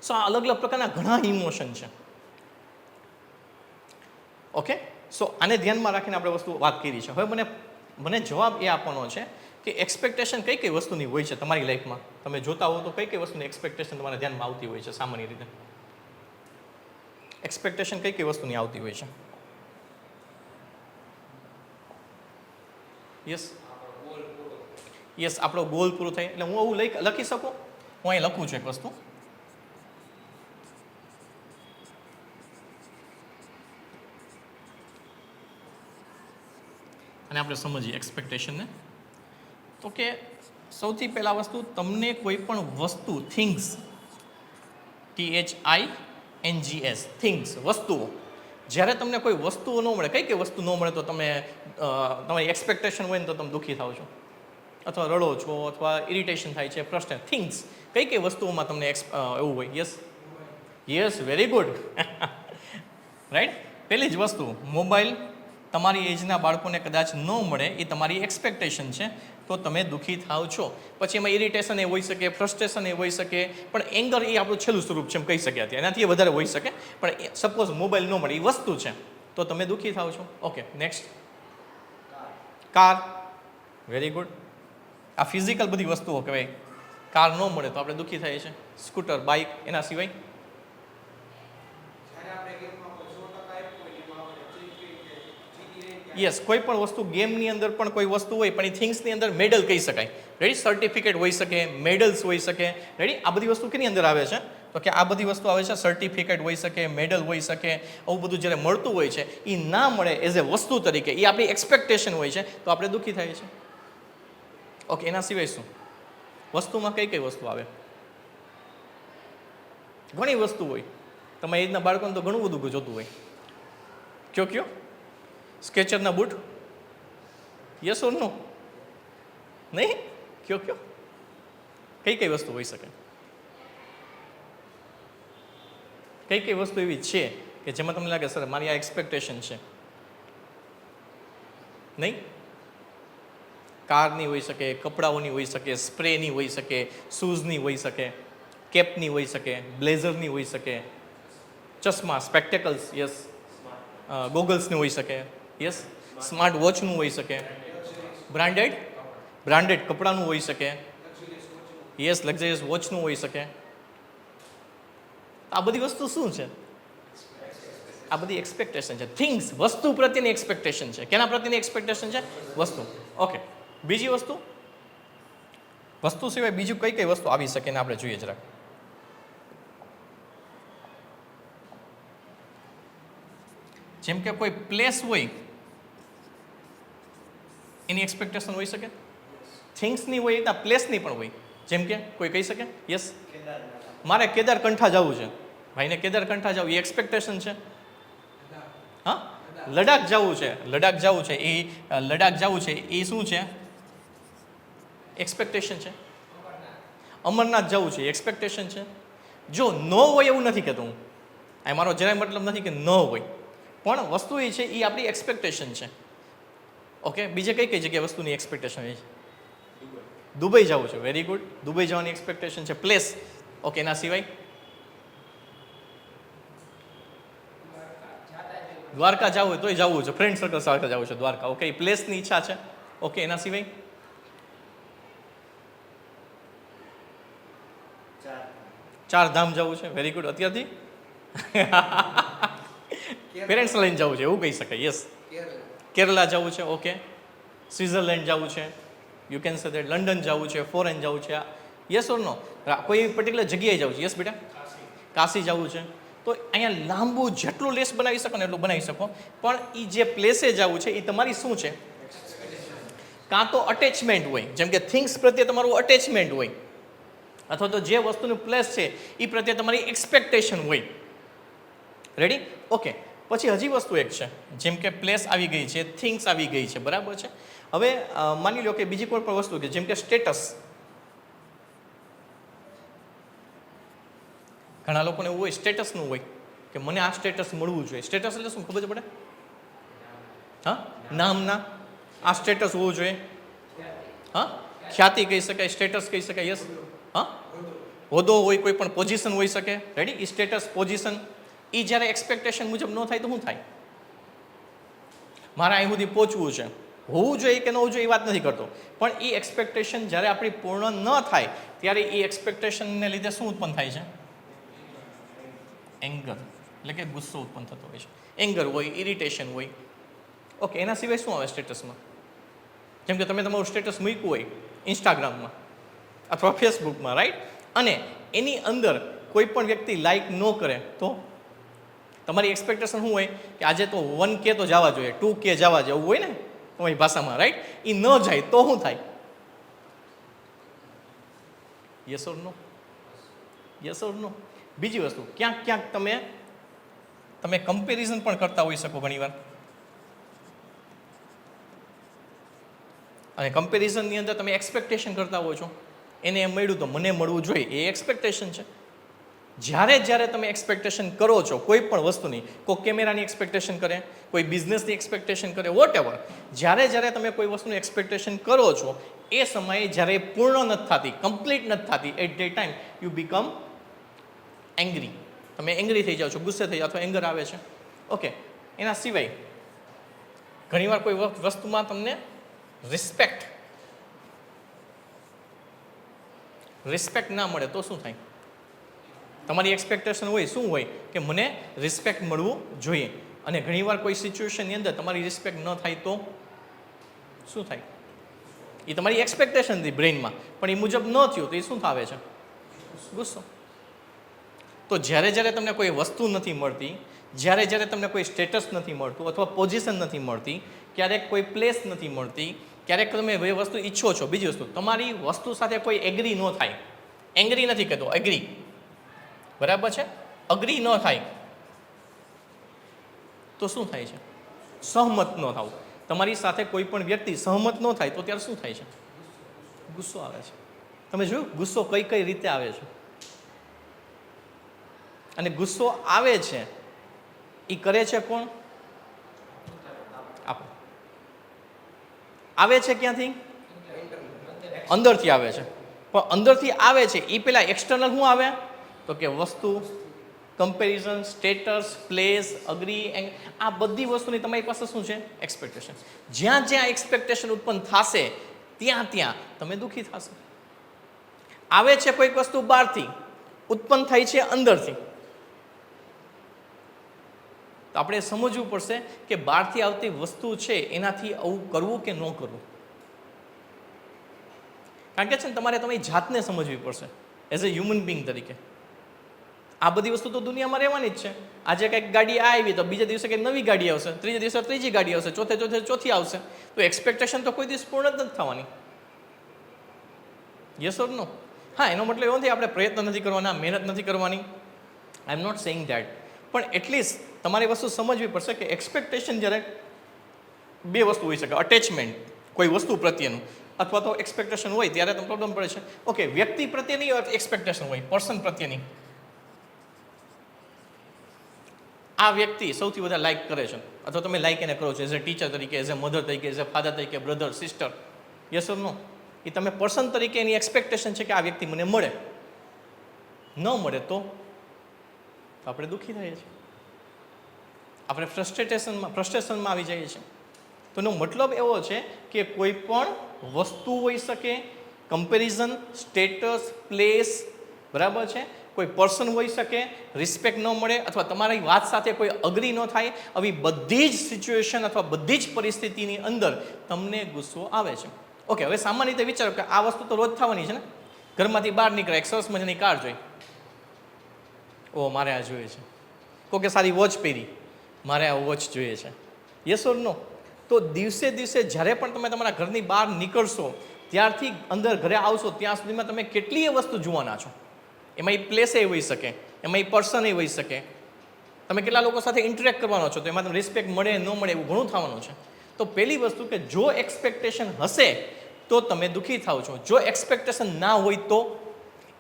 સો આ અલગ અલગ પ્રકારના ઘણા ઇમોશન છે. ઓકે, સો આને ધ્યાનમાં રાખીને આપણે વસ્તુ વાત કરી છે. હવે મને જવાબ એ આપવાનો છે કે એક્સપેક્ટેશન કઈ કઈ વસ્તુની હોય છે તમારી લાઈફમાં? તમે જોતા હો તો કઈ કઈ વસ્તુની એક્સપેક્ટેશન તમારા ધ્યાનમાં આવતી હોય છે સામાન્ય રીતે? એક્સપેક્ટેશન કઈ કઈ વસ્તુની આવતી હોય છે? યસ, યસ, આપણો ગોલ પૂરો થાય એટલે હું એવું લખી શકું. હું અહીં લખું છું એક વસ્તુ, અને આપણે સમજીએ એક્સપેક્ટેશનને. તો કે સૌથી પહેલાં વસ્તુ, તમને કોઈ પણ વસ્તુ થિંગ્સ, THINGS, થિંગ્સ, વસ્તુઓ, જ્યારે તમને કોઈ વસ્તુઓ ન મળે, કઈ વસ્તુ ન મળે તો તમે તમારી એક્સપેક્ટેશન હોય ને તો તમે દુઃખી થાવ છો, અથવા રડો છો, અથવા ઇરિટેશન થાય છે, પ્રશ્ન. થિંગ્સ, કઈ વસ્તુઓમાં તમને એવું હોય? Yes, very good. રાઈટ. પહેલી જ વસ્તુ, મોબાઈલ તમારી એજના બાળકોને કદાચ ન મળે, એ તમારી એક્સપેક્ટેશન છે, તો તમે દુઃખી થાવ છો. પછી એમાં ઇરિટેશન એ હોઈ શકે, ફ્રસ્ટ્રેશન એ હોઈ શકે, પણ એંગર એ આપણું છેલ્લું સ્વરૂપ છે એમ કહી શકીએ. અત્યારે એનાથી વધારે હોઈ શકે, પણ સપોઝ મોબાઈલ ન મળે, એ વસ્તુ છે, તો તમે દુઃખી થાવ છો. Okay, next. Car, very good. આ ફિઝિકલ બધી વસ્તુઓ કહેવાય. કાર ન મળે તો આપણે દુઃખી થઈએ છીએ. સ્કૂટર, બાઇક, એના સિવાય યસ, કોઈ પણ વસ્તુ, ગેમની અંદર પણ કોઈ વસ્તુ હોય, પણ એ થિંગ્સની અંદર મેડલ કહી શકાય. રેડી. સર્ટિફિકેટ હોઈ શકે, મેડલ્સ હોઈ શકે. રેડી. આ બધી વસ્તુ કેની અંદર આવે છે? તો કે આ બધી વસ્તુ આવે છે, સર્ટિફિકેટ હોઈ શકે, મેડલ હોઈ શકે. આવું બધું જ્યારે મળતું હોય છે, એ ના મળે એઝ એ વસ્તુ તરીકે, એ આપણી એક્સપેક્ટેશન હોય છે, તો આપણે દુઃખી થાય છે. ઓકે, એના સિવાય શું? વસ્તુમાં કઈ વસ્તુ આવે? ઘણી વસ્તુ હોય. તમારી એજના બાળકોને તો ઘણું બધું જોતું હોય. કયો? સ્કેચરના બૂટ? યસ ઓર નો? નહીં? કયો? કઈ વસ્તુ હોઈ શકે? કઈ વસ્તુ એવી છે કે જેમાં તમને લાગે સર મારી આ એક્સપેક્ટેશન છે? નહીં? કારની હોઈ શકે, કપડાઓની હોઈ શકે, સ્પ્રેની હોઈ શકે, શૂઝની હોઈ શકે, કેપની હોઈ શકે, બ્લેઝરની હોઈ શકે, ચશ્મા, સ્પેક્ટેકલ્સ, યસ, ગોગલ્સની હોઈ શકે, યસ, સ્માર્ટ વોચનું હોઈ શકે, બ્રાન્ડેડ કપડાનું હોઈ શકે, યસ, લક્ઝરિયસ વોચનું હોઈ શકે. આ બધી વસ્તુ શું છે? આ બધી એક્સપેક્ટેશન છે. થિંગ્સ, વસ્તુ પ્રત્યેની એક્સપેક્ટેશન છે. કેના પ્રત્યેની એક્સપેક્ટેશન છે? વસ્તુ. ઓકે, બીજી વસ્તુ સિવાય બીજું કઈ વસ્તુ આવી શકે ને આપણે જોઈએ જરાક. જેમ કે કોઈ પ્લેસ હોય, એની એક્સપેક્ટેશન હોઈ શકે. થિંગ્સની હોય એટલા પ્લેસની પણ હોય. જેમ કે કોઈ કહી શકે, યસ, મારે કેદારકંઠા જવું છે, ભાઈને કેદારકંઠા જવું, એ એક્સપેક્ટેશન છે. હા, લડાખ જવું છે, લડાખ જવું છે, એ શું છે? એક્સપેક્ટેશન છે. અમરનાથ જવું છે, એક્સપેક્ટેશન છે. જો ન હોય એવું નથી કહેતો હું, આ મારો જરાય મતલબ નથી કે ન હોય, પણ વસ્તુ એ છે, એ આપણી એક્સપેક્ટેશન છે. ઓકે, બીજે કઈ જગ્યાએ વસ્તુની એક્સપેક્ટેશન હોય છે? દુબઈ જવું છે, વેરી ગુડ. દુબઈ જવાની એક્સપેક્ટેશન છે, પ્લેસ. ઓકે, એના સિવાય દ્વારકા જવું હોય તોય જવું છે, ફ્રેન્ડ સર્કલ સાથે જવું છે દ્વારકા. ઓકે, પ્લેસની ઈચ્છા છે. ઓકે, એના સિવાય ચાર ધામ જવું છે, વેરી ગુડ. અત્યારથી પેરેન્ટ્સ લઈને જવું છે એવું કહી શકાય. યસ, કેરલા જવું છે. ઓકે, સ્વિટ્ઝરલેન્ડ જવું છે, you can say that. London જવું છે, ફોરેન જવું છે. યસ ઓર નો? કોઈ પર્ટિક્યુલર જગ્યાએ જવું છે? યસ બેટા, કાશી જવું છે. તો અહીંયા લાંબુ જેટલું લેસ બનાવી શકો ને એટલું બનાવી શકો, પણ એ જે પ્લેસે જવું છે એ તમારી શું છે? કાં તો અટેચમેન્ટ હોય, જેમ કે થિંગ્સ પ્રત્યે તમારું અટેચમેન્ટ હોય, અથવા તો જે વસ્તુનું પ્લેસ છે એ પ્રત્યે તમારી એક્સપેક્ટેશન હોય. રેડી? ઓકે, પછી હજી વસ્તુ એક છે, જેમ કે પ્લેસ આવી ગઈ છે, થિંગ્સ આવી ગઈ છે, બરાબર છે. હવે માની લો કે બીજી કોઈ પણ વસ્તુ કે જેમ કે સ્ટેટસ. ઘણા લોકોને એવું હોય, સ્ટેટસનું હોય કે મને આ સ્ટેટસ મળવું જોઈએ. સ્ટેટસ એટલે શું ખબર પડે? હા, નામના આ સ્ટેટસ હોવું જોઈએ. હા, ખ્યાતિ કહી શકાય, સ્ટેટસ કહી શકાય. યસ, હા, હોદ્દો હોય, કોઈ પણ પોઝિશન હોઈ શકે. રેડી? એ સ્ટેટસ, પોઝિશન, એ જ્યારે એક્સપેક્ટેશન મુજબ ન થાય તો શું થાય? મારે અહીં સુધી પહોંચવું છે, હોવું જોઈએ કે ન હોવું જોઈએ એ વાત નથી કરતો, પણ એ એક્સપેક્ટેશન જ્યારે આપણી પૂર્ણ ન થાય ત્યારે એ એક્સપેક્ટેશનને લીધે શું ઉત્પન્ન થાય છે? એંગર, એટલે કે ગુસ્સો ઉત્પન્ન થતો હોય છે. એંગર હોય, ઇરિટેશન હોય. ઓકે, એના સિવાય શું આવે સ્ટેટસમાં? જેમ કે તમે તમારું સ્ટેટસ મૂક્યું હોય ઇન્સ્ટાગ્રામમાં અથવા ફેસબુકમાં, રાઈટ, અને એની અંદર કોઈ પણ વ્યક્તિ લાઈક ન કરે તો તમારી એક્સપેક્ટેશન શું હોય કે આજે તો 1K તો જવા જોઈએ, 2K જવા જેવું હોય ને, તમારી ભાષામાં, રાઈટ? એ ન જાય તો શું થાય? Yes or no? Yes or no? બીજી વસ્તુ, ક્યાંક ક્યાંક તમે કમ્પેરિઝન પણ કરતા હોઈ શકો ઘણીવાર, અને કમ્પેરિઝનની અંદર તમે એક્સપેક્ટેશન કરતા હો છો, એને એમ મળ્યું તો મને મળવું જોઈએ, એ એક્સપેક્ટેશન છે. જ્યારે તમે એક્સપેક્ટેશન કરો છો કોઈ પણ વસ્તુની, કોઈ કેમેરાની એક્સપેક્ટેશન કરે, કોઈ બિઝનેસની એક્સપેક્ટેશન કરે, વોટ એવર, જ્યારે તમે કોઈ વસ્તુની એક્સપેક્ટેશન કરો છો એ સમયે જ્યારે પૂર્ણ નથી થતી, કમ્પ્લીટ નથી થતી, at that time you become angry. તમે એંગ્રી થઈ જાઓ છો, ગુસ્સે થઈ જાઓ, અથવા એંગર આવે છે. ઓકે, એના સિવાય ઘણીવાર કોઈ વસ્તુમાં તમને રિસ્પેક્ટ ના મળે તો શું થાય? તમારી એક્સપેક્ટેશન હોય, શું હોય કે મને રિસ્પેક્ટ મળવું જોઈએ, અને ઘણીવાર કોઈ સિચ્યુએશનની અંદર તમારી રિસ્પેક્ટ ન થાય તો શું થાય? એ તમારી એક્સપેક્ટેશન હતી બ્રેઇનમાં, પણ એ મુજબ ન થયું તો એ શું થાવે છે? ગુસ્સો. તો જ્યારે તમને કોઈ વસ્તુ નથી મળતી, જ્યારે તમને કોઈ સ્ટેટસ નથી મળતું, અથવા પોઝિશન નથી મળતી, ક્યારેક કોઈ પ્લેસ નથી મળતી, ક્યારેક તમે એ વસ્તુ ઈચ્છો છો, બીજી વસ્તુ તમારી વસ્તુ સાથે કોઈ એગ્રી ન થાય, એંગ્રી નથી કહેતો, એગ્રી, બરાબર છે, અગ્રી ન થાય તો શું થાય છે? સહમત ન થાવ. તમારી સાથે કોઈ પણ વ્યક્તિ સહમત ન થાય તો ત્યારે શું થાય છે? ગુસ્સો આવે છે. તમે જોયું ગુસ્સો કઈ કઈ રીતે આવે છે? અને ગુસ્સો આવે છે એ કરે છે કોણ? આપણે. આવે છે ક્યાંથી? અંદરથી આવે છે. પણ અંદરથી આવે છે એ પેલા એક્સટર્નલ શું આવે? તો કે વસ્તુ, કમ્પેરિઝન, સ્ટેટસ, પ્લેસ, અગ્રી, આ બધી વસ્તુની તમારી પાસે શું છે? એક્સપેક્ટેશન. જ્યાં એક્સપેક્ટેશન ઉત્પન્ન થશે ત્યાં તમે દુઃખી થશે. આવે છે કોઈક વસ્તુ બહારથી, ઉત્પન્ન થાય છે અંદરથી. તો આપણે સમજવું પડશે કે બહારથી આવતી વસ્તુ છે એનાથી આવું કરવું કે ન કરવું. કારણ કે છે ને તમારે તમારી જાતને સમજવી પડશે એઝ અ હ્યુમન બિંગ તરીકે. આ બધી વસ્તુ તો દુનિયામાં રહેવાની જ છે. આજે કંઈક ગાડી આવી તો બીજા દિવસે કંઈક નવી ગાડી આવશે, ત્રીજા દિવસે ત્રીજી ગાડી આવશે, ચોથી આવશે. તો એક્સપેક્ટેશન તો કોઈ દિવસ પૂર્ણ જ નથી થવાની. યસ ઓર નો? હા, એનો મતલબ એવો નથી આપણે પ્રયત્ન નથી કરવાના, મહેનત નથી કરવાની. આઈ એમ નોટ સેઇંગ ધેટ. પણ એટલીસ્ટ તમારી વસ્તુ સમજવી પડશે કે એક્સપેક્ટેશન જ્યારે બે વસ્તુ હોઈ શકે, અટેચમેન્ટ કોઈ વસ્તુ પ્રત્યેનું, અથવા તો એક્સપેક્ટેશન હોય ત્યારે તમને પ્રોબ્લેમ પડે છે. ઓકે, વ્યક્તિ પ્રત્યેની એક્સપેક્ટેશન હોય, પર્સન પ્રત્યેની. આ વ્યક્તિ સૌથી વધારે લાઇક કરે છે, અથવા તમે લાઇક એને કરો છો એઝ અ ટીચર તરીકે, એઝ અ મધર તરીકે, એઝ અ ફાધર તરીકે, બ્રધર, સિસ્ટર. યસ ઓર નો? એ તમે પર્સન તરીકે એની એક્સપેક્ટેશન છે કે આ વ્યક્તિ મને મળે. ન મળે તો આપણે દુઃખી થઈએ છીએ, આપણે ફ્રસ્ટ્રેશનમાં આવી જઈએ છીએ. તો એનો મતલબ એવો છે કે કોઈ પણ વસ્તુ હોઈ શકે, કમ્પેરિઝન, સ્ટેટસ, પ્લેસ, બરાબર છે, કોઈ પર્સન હોઈ શકે, રિસ્પેક્ટ ન મળે, અથવા તમારી વાત સાથે કોઈ અગ્રી ન થાય, આવી બધી જ સિચ્યુએશન અથવા બધી જ પરિસ્થિતિની અંદર તમને ગુસ્સો આવે છે. ઓકે, હવે સામાન્ય રીતે વિચારો કે આ વસ્તુ તો રોજ થવાની છે ને. ઘરમાંથી બહાર નીકળે, એક સરસ મજાની કાર જોઈ, ઓ મારે આ જોઈએ છે. કોકે સારી વોચ પહેરી, મારે આ વોચ જોઈએ છે. યસ ઓર નો? તો દિવસે જ્યારે પણ તમે તમારા ઘરની બહાર નીકળશો ત્યારથી અંદર ઘરે આવશો ત્યાં સુધીમાં તમે કેટલીય વસ્તુ જોવાના છો. એમાં એ પ્લેસ એ હોઈ શકે, એમાં એ પર્સન એ હોઈ શકે, તમે કેટલા લોકો સાથે ઇન્ટરેક્ટ કરવાનો છો, તો એમાં તમને રિસ્પેક્ટ મળે ન મળે એવું ઘણું થવાનું છે. તો પહેલી વસ્તુ કે જો એક્સપેક્ટેશન હશે તો તમે દુઃખી થાવ છો. જો એક્સપેક્ટેશન ના હોય તો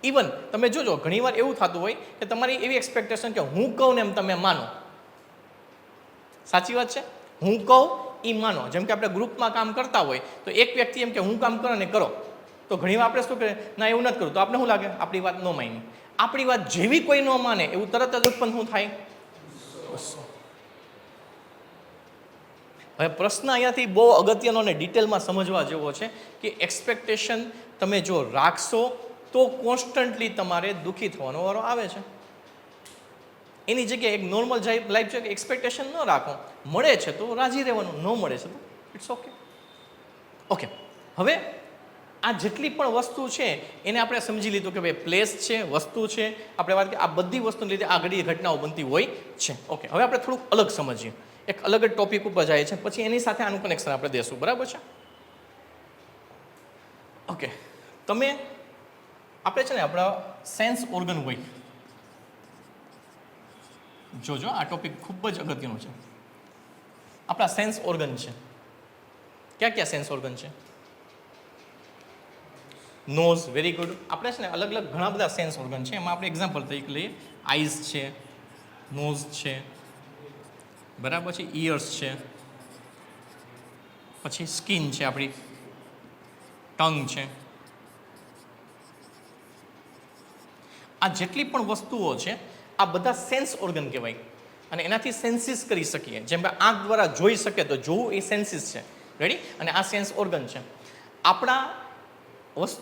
ઇવન તમે જોજો ઘણીવાર એવું થતું હોય કે તમારી એવી એક્સપેક્ટેશન કે હું કહું ને એમ તમે માનો. સાચી વાત છે? હું કહું એ માનો. જેમ કે આપણે ગ્રુપમાં કામ કરતા હોય તો એક વ્યક્તિ એમ કે હું કામ કરો ને કરો, તો ઘણીવાર આપણે શું કરીએ, ના એવું નથી કરું, તો આપણે શું લાગે, આપણી વાત ન માની. આપણી વાત જેવી કોઈ ન માને એવું તરત જ ઉત્પન્ન શું થાય? હવે પ્રશ્ન અહીંયાથી બહુ અગત્યનો અને ડિટેલમાં સમજવા જેવો છે કે એક્સપેક્ટેશન તમે જો રાખશો તો કોન્સ્ટન્ટલી તમારે દુઃખી થવાનો વારો આવે છે. એની જગ્યાએ એક નોર્મલ લાઈફ છે કે એક્સપેક્ટેશન ન રાખો, મળે છે તો રાજી રહેવાનું, ન મળે છે તો ઇટ્સ ઓકે. ઓકે, હવે આ જેટલી પણ વસ્તુ છે એને આપણે સમજી લીધું કે ભાઈ પ્લેસ છે, વસ્તુ છે, આપણે વાત કરીએ આ બધી વસ્તુને લીધે આ ઘડી ઘટનાઓ બનતી હોય છે. ઓકે, હવે આપણે થોડુંક અલગ સમજીએ એક અલગ જ ટોપિક ઉપર જાય છે, પછી એની સાથે આનું કનેક્શન આપણે દેશું, બરાબર છે? ઓકે, તમે આપણે છે ને આપણા સેન્સ ઓર્ગન હોય, જોજો આ ટોપિક ખૂબ જ અગત્યનો છે. આપણા સેન્સ ઓર્ગન છે, ક્યાં ક્યાં સેન્સ ઓર્ગન છે? Nose, very good. આપણે છે ને અલગ અલગ ઘણા બધા સેન્સ ઓર્ગન છે, એમાં આપણે એક્ઝામ્પલ તરીકે લઈએ. આઈઝ છે, નોઝ છે, બરાબર છે, ઇયર્સ છે, પછી સ્કિન છે આપણી, ટંગ છે. આ જેટલી પણ વસ્તુઓ છે આ બધા સેન્સ ઓર્ગન કહેવાય અને એનાથી સેન્સીસ કરી શકીએ. જેમ કે આંખ દ્વારા જોઈ શકે તો જોવું એ સેન્સીસ છે, રેડી? અને આ સેન્સ ઓર્ગન છે.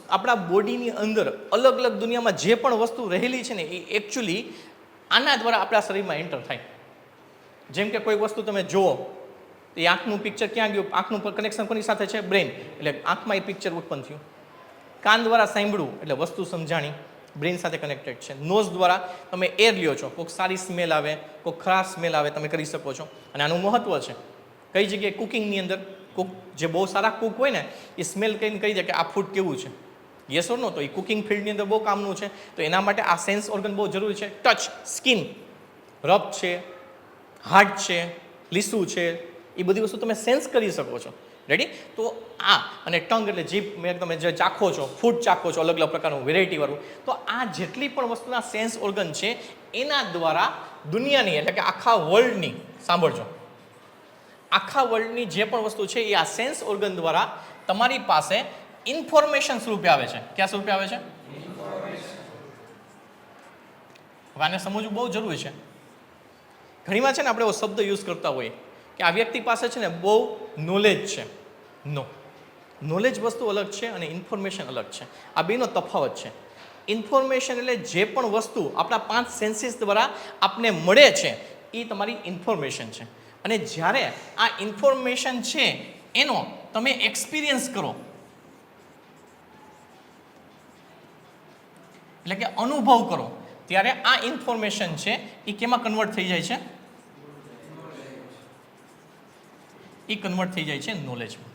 આપણા બોડીની અંદર અલગ અલગ દુનિયામાં જે પણ વસ્તુ રહેલી છે ને એ એકચ્યુઅલી આના દ્વારા આપણા શરીરમાં એન્ટર થાય. જેમ કે કોઈ વસ્તુ તમે જુઓ તો એ આંખનું પિક્ચર ક્યાં ગયું? આંખનું કનેક્શન કોની સાથે છે? બ્રેન. એટલે આંખમાં એ પિક્ચર ઉત્પન્ન થયું. કાન દ્વારા સાંભળ્યું એટલે વસ્તુ સમજાણી, બ્રેન સાથે કનેક્ટેડ છે. નોઝ દ્વારા તમે એર લ્યો છો, કોઈક સારી સ્મેલ આવે, કોઈક ખરાબ સ્મેલ આવે, તમે કરી શકો છો. અને આનું મહત્વ છે કઈ જગ્યાએ? કુકિંગની અંદર. કુક જે બહુ સારા કુક હોય ને એ સ્મેલ કહીને કહી દે કે આ ફૂડ કેવું છે, યસ ઓર નો? તો એ કુકિંગ ફિલ્ડની અંદર બહુ કામનું છે. તો એના માટે આ સેન્સ ઓર્ગન બહુ જરૂરી છે. ટચ, સ્કિન, રબ છે, હાર્ટ છે, લીસું છે, એ બધી વસ્તુ તમે સેન્સ કરી શકો છો, રેડી? તો આ અને ટંગ એટલે જીભ, મેં તમે જે ચાખો છો, ફૂડ ચાખો છો અલગ અલગ પ્રકારનું વેરાયટીવાળું, તો આ જેટલી પણ વસ્તુના સેન્સ ઓર્ગન છે એના દ્વારા દુનિયાની એટલે કે આખા વર્લ્ડની, સાંભળજો, આખા વર્લ્ડની જે પણ વસ્તુ છે એ આ સેન્સ ઓર્ગન દ્વારા તમારી પાસે ઇન્ફોર્મેશન સ્વરૂપે આવે છે. ક્યાં સ્વરૂપે આવે છે? હવે આને સમજવું બહુ જરૂરી છે. ઘણીવાર છે ને આપણે એવો શબ્દ યુઝ કરતા હોઈએ કે આ વ્યક્તિ પાસે છે ને બહુ નોલેજ છે. નો, નોલેજ વસ્તુ અલગ છે અને ઇન્ફોર્મેશન અલગ છે. આ બેનો તફાવત છે. ઇન્ફોર્મેશન એટલે જે પણ વસ્તુ આપણા 5 સેન્સીસ દ્વારા આપને મળે છે એ તમારી ઇન્ફોર્મેશન છે. અને જ્યારે આ ઇન્ફોર્મેશન છે એનો તમે એક્સપિરિયન્સ કરો, એટલે કે અનુભવ કરો, ત્યારે આ ઇન્ફોર્મેશન છે એ કેમાં કન્વર્ટ થઈ જાય છે? એ કન્વર્ટ થઈ જાય છે નોલેજમાં.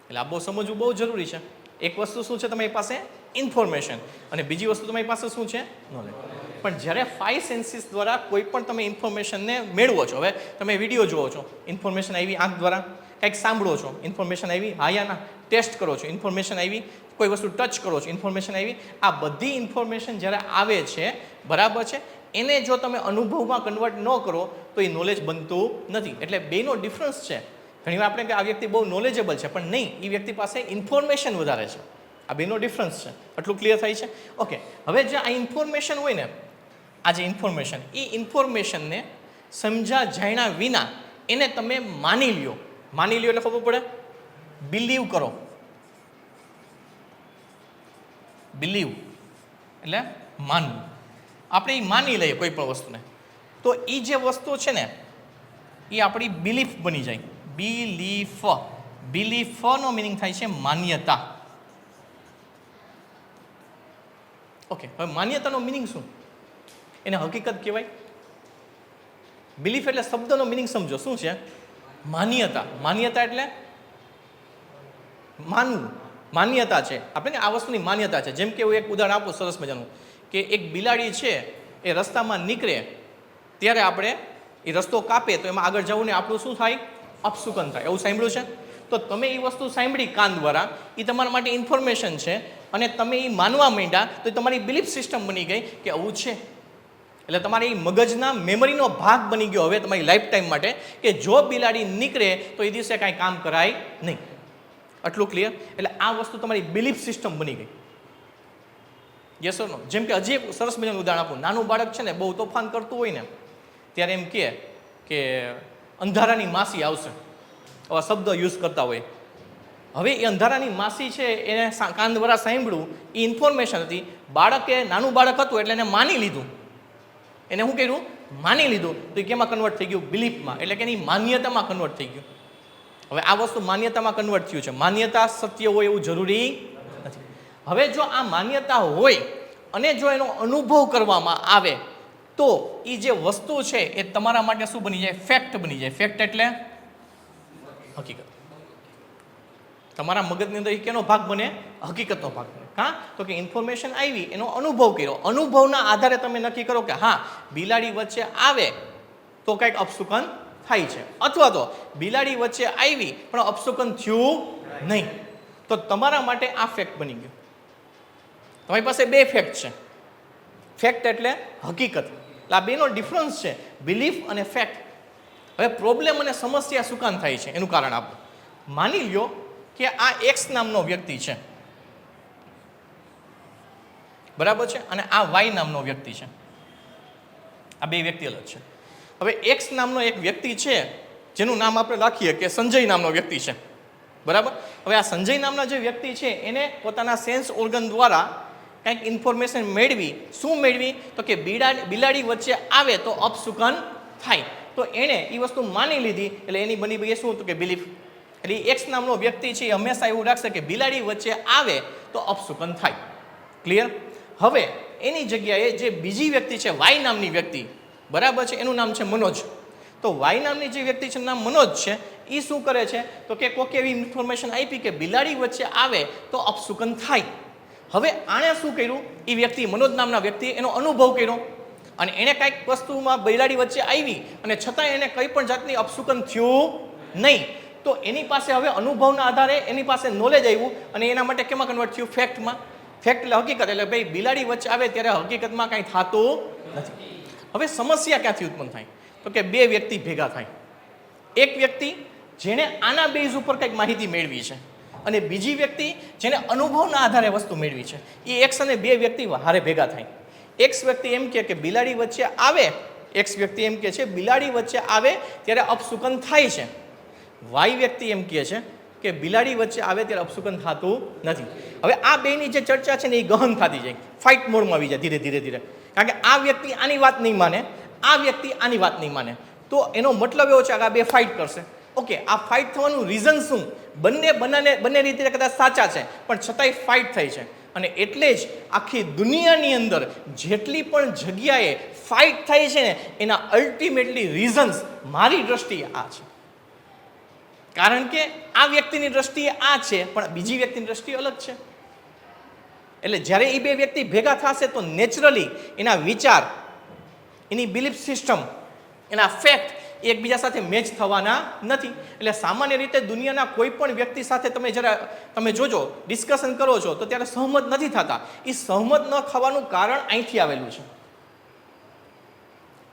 એટલે આ બહુ સમજવું બહુ જરૂરી છે. એક વસ્તુ શું છે તમારી પાસે? ઇન્ફોર્મેશન. અને બીજી વસ્તુ તમારી પાસે શું છે? નોલેજ. પણ જ્યારે 5 સેન્સીસ દ્વારા કોઈ પણ તમે ઇન્ફોર્મેશનને મેળવો છો, હવે તમે વિડીયો જુઓ છો, ઇન્ફોર્મેશન આવી આંખ દ્વારા, કંઈક સાંભળો છો, ઇન્ફોર્મેશન આવી, હા યા ના, ટેસ્ટ કરો છો, ઇન્ફોર્મેશન આવી, કોઈ વસ્તુ ટચ કરો છો, ઇન્ફોર્મેશન આવી. આ બધી ઇન્ફોર્મેશન જ્યારે આવે છે, બરાબર છે, એને જો તમે અનુભવમાં કન્વર્ટ ન કરો તો એ નોલેજ બનતું નથી. એટલે બેનો ડિફરન્સ છે. ઘણીવાર આપણે કે આ વ્યક્તિ બહુ નોલેજેબલ છે, પણ નહીં, એ વ્યક્તિ પાસે ઇન્ફોર્મેશન વધારે છે. આ બેનો ડિફરન્સ છે. આટલું ક્લિયર થાય છે? ઓકે, હવે જે આ ઇન્ફોર્મેશન હોય ને, આ જે ઇન્ફોર્મેશન, એ ઇન્ફોર્મેશનને સમજા જાણ્યા વિના એને તમે માની લ્યો. માની લ્યો એટલે ખબર પડે? બિલીવ કરો. બિલીવ એટલે માનવું. આપણે એ માની લઈએ કોઈ પણ વસ્તુને, તો એ જે વસ્તુ છે ને એ આપણી બિલીફ બની જાય. બિલીફ. બિલીફનો મિનિંગ થાય છે માન્યતા. ઓકે, હવે માન્યતાનો મિનિંગ શું? એને હકીકત કહેવાય. બિલીફ એટલે શબ્દનો મિનિંગ સમજો શું છે? માન્યતા. માન્યતા એટલે માનવું. માન્યતા છે આપણે આ વસ્તુની માન્યતા છે. જેમ કે હું એક ઉદાહરણ આપું સરસ મજાનું, કે એક બિલાડી છે એ રસ્તામાં નીકળે ત્યારે આપણે એ રસ્તો કાપે તો એમાં આગળ જવું ને આપણું શું થાય? અપશુકન થાય. એવું સાંભળ્યું છે? તો તમે એ વસ્તુ સાંભળી કાન દ્વારા, એ તમારા માટે ઇન્ફોર્મેશન છે અને તમે એ માનવા માંડ્યા તો તમારી બિલીફ સિસ્ટમ બની ગઈ કે આવું છે. એટલે તમારી મગજના મેમરીનો ભાગ બની ગયો હવે તમારી લાઈફ ટાઈમ માટે કે જો બિલાડી નીકળે તો એ દિવસે કાંઈ કામ કરાય નહીં. આટલું ક્લિયર? એટલે આ વસ્તુ તમારી બિલીફ સિસ્ટમ બની ગઈ. યસ ઓર નો? જેમ કે હજી એક સરસ મજાનું ઉદાહરણ આપું. નાનું બાળક છે ને બહુ તોફાન કરતું હોય ને ત્યારે એમ કહે કે અંધારાની માસી આવશે, આવા શબ્દ યુઝ કરતા હોય. હવે એ અંધારાની માસી છે એને કાન દ્વારા સાંભળ્યું, એ ઇન્ફોર્મેશન હતી. બાળકે, નાનું બાળક હતું એટલે એને માની લીધું. એને શું કર્યું? માની લીધું. તો એ કેમાં કન્વર્ટ થઈ ગયું? બિલીફમાં. એટલે કે એની માન્યતામાં કન્વર્ટ થઈ ગયું. હવે આ વસ્તુ માન્યતામાં કન્વર્ટ થયું છે. માન્યતા સત્ય હોય એવું જરૂરી નથી. હવે જો આ માન્યતા હોય અને જો એનો અનુભવ કરવામાં આવે તો એ જે વસ્તુ છે એ તમારા માટે શું બની જાય? ફેક્ટ બની જાય. ફેક્ટ એટલે હકીકત. તમારા મગજની અંદર કેનો ભાગ બને? હકીકતનો ભાગ બને. હા, તો કે ઇન્ફોર્મેશન આવી, એનો અનુભવ કર્યો, અનુભવના આધારે તમે નક્કી કરો કે હા બિલાડી વચ્ચે આવે તો કંઈક અપશુકન થાય છે, અથવા તો બિલાડી વચ્ચે આવી પણ અપશુકન થયું નહીં, તો તમારા માટે આ ફેક્ટ બની ગયું. તમારી પાસે બે ફેક્ટ છે. ફેક્ટ એટલે હકીકત. એટલે આ બેનો ડિફરન્સ છે, બિલીફ અને ફેક્ટ. હવે પ્રોબ્લેમ અને સમસ્યા શું કામ થાય છે એનું કારણ આપો. માની લ્યો કે આ એક્સ નામનો વ્યક્તિ છે, બરાબર છે, અને આ વાય નામનો વ્યક્તિ છે. આ બે વ્યક્તિ અલગ છે. હવે એક્સ નામનો એક વ્યક્તિ છે જેનું નામ આપણે રાખીએ કે સંજય નામનો વ્યક્તિ છે, બરાબર. હવે આ સંજય નામના જે વ્યક્તિ છે એને પોતાના સેન્સ ઓર્ગન દ્વારા કંઈક ઇન્ફોર્મેશન મેળવી. શું મેળવી? તો કે બિલાડી વચ્ચે આવે તો અપશુકન થાય. તો એણે એ વસ્તુ માની લીધી, એટલે એની બની ગઈ શું? તો કે બિલીફ. એટલે એક્સ નામનો વ્યક્તિ છે એ હંમેશા એવું રાખશે કે બિલાડી વચ્ચે આવે તો અપશુકન થાય. ક્લિયર? હવે એની જગ્યાએ જે બીજી વ્યક્તિ છે વાય નામની વ્યક્તિ, બરાબર છે, એનું નામ છે મનોજ. તો વાય નામની જે વ્યક્તિ છે નામ મનોજ છે, એ શું કરે છે? તો કે કોઈક એવી ઇન્ફોર્મેશન આપી કે બિલાડી વચ્ચે આવે તો અપશુકન થાય. હવે આણે શું કર્યું? એ વ્યક્તિ મનોજ નામના વ્યક્તિએ એનો અનુભવ કર્યો અને એણે કંઈક વસ્તુમાં બિલાડી વચ્ચે આવી અને છતાં એને કંઈ પણ જાતની અપશુકન થયું નહીં. તો એની પાસે હવે અનુભવના આધારે એની પાસે નોલેજ આવ્યું અને એના માટે કેમાં કન્વર્ટ થયું? ફેક્ટમાં. ફેક્ટ એટલે હકીકત. એટલે ભાઈ બિલાડી વચ્ચે આવે ત્યારે હકીકતમાં કાંઈ થતું નથી. હવે સમસ્યા ક્યાંથી ઉત્પન્ન થાય? તો કે બે વ્યક્તિ ભેગા થાય. એક વ્યક્તિ જેણે આના બેઝ ઉપર કંઈક માહિતી મેળવી છે અને બીજી વ્યક્તિ જેને અનુભવના આધારે વસ્તુ મેળવી છે. એ એક્સ અને બે વ્યક્તિ હારે ભેગા થાય. એક્સ વ્યક્તિ એમ કે બિલાડી વચ્ચે આવે, એક્સ વ્યક્તિ એમ કે છે બિલાડી વચ્ચે આવે ત્યારે અપશુકન થાય છે. વાય વ્યક્તિ એમ કહે છે કે બિલાડી વચ્ચે આવે ત્યારે અપશુકન થતું નથી. હવે આ બેની જે ચર્ચા છે ને એ ગહન થતી જાય, ફાઇટ મોડમાં આવી જાય ધીરે ધીરે ધીરે. કારણ કે આ વ્યક્તિ આની વાત નહીં માને, આ વ્યક્તિ આની વાત નહીં માને. તો એનો મતલબ એવો છે કે આ બે ફાઇટ કરશે. ઓકે, આ ફાઇટ થવાનું રીઝન શું? બંને રીતે કદાચ સાચા છે પણ છતાંય ફાઇટ થઈ છે. અને એટલે જ આખી દુનિયાની અંદર જેટલી પણ જગ્યાએ ફાઇટ થાય છે ને એના અલ્ટિમેટલી રીઝન્સ મારી દ્રષ્ટિએ આ છે. કારણ કે આ વ્યક્તિની દ્રષ્ટિએ આ છે પણ બીજી વ્યક્તિની દ્રષ્ટિએ અલગ છે. એટલે જ્યારે એ બે વ્યક્તિ ભેગા થશે તો નેચરલી એના વિચાર, એની બિલીફ સિસ્ટમ, એના ફેક્ટ એકબીજા સાથે મેચ થવાના નથી. એટલે સામાન્ય રીતે દુનિયાના કોઈ પણ વ્યક્તિ સાથે તમે જોજો ડિસ્કશન કરો છો તો ત્યારે સહમત નથી થતા. એ સહમત ન થવાનું કારણ અહીંથી આવેલું છે.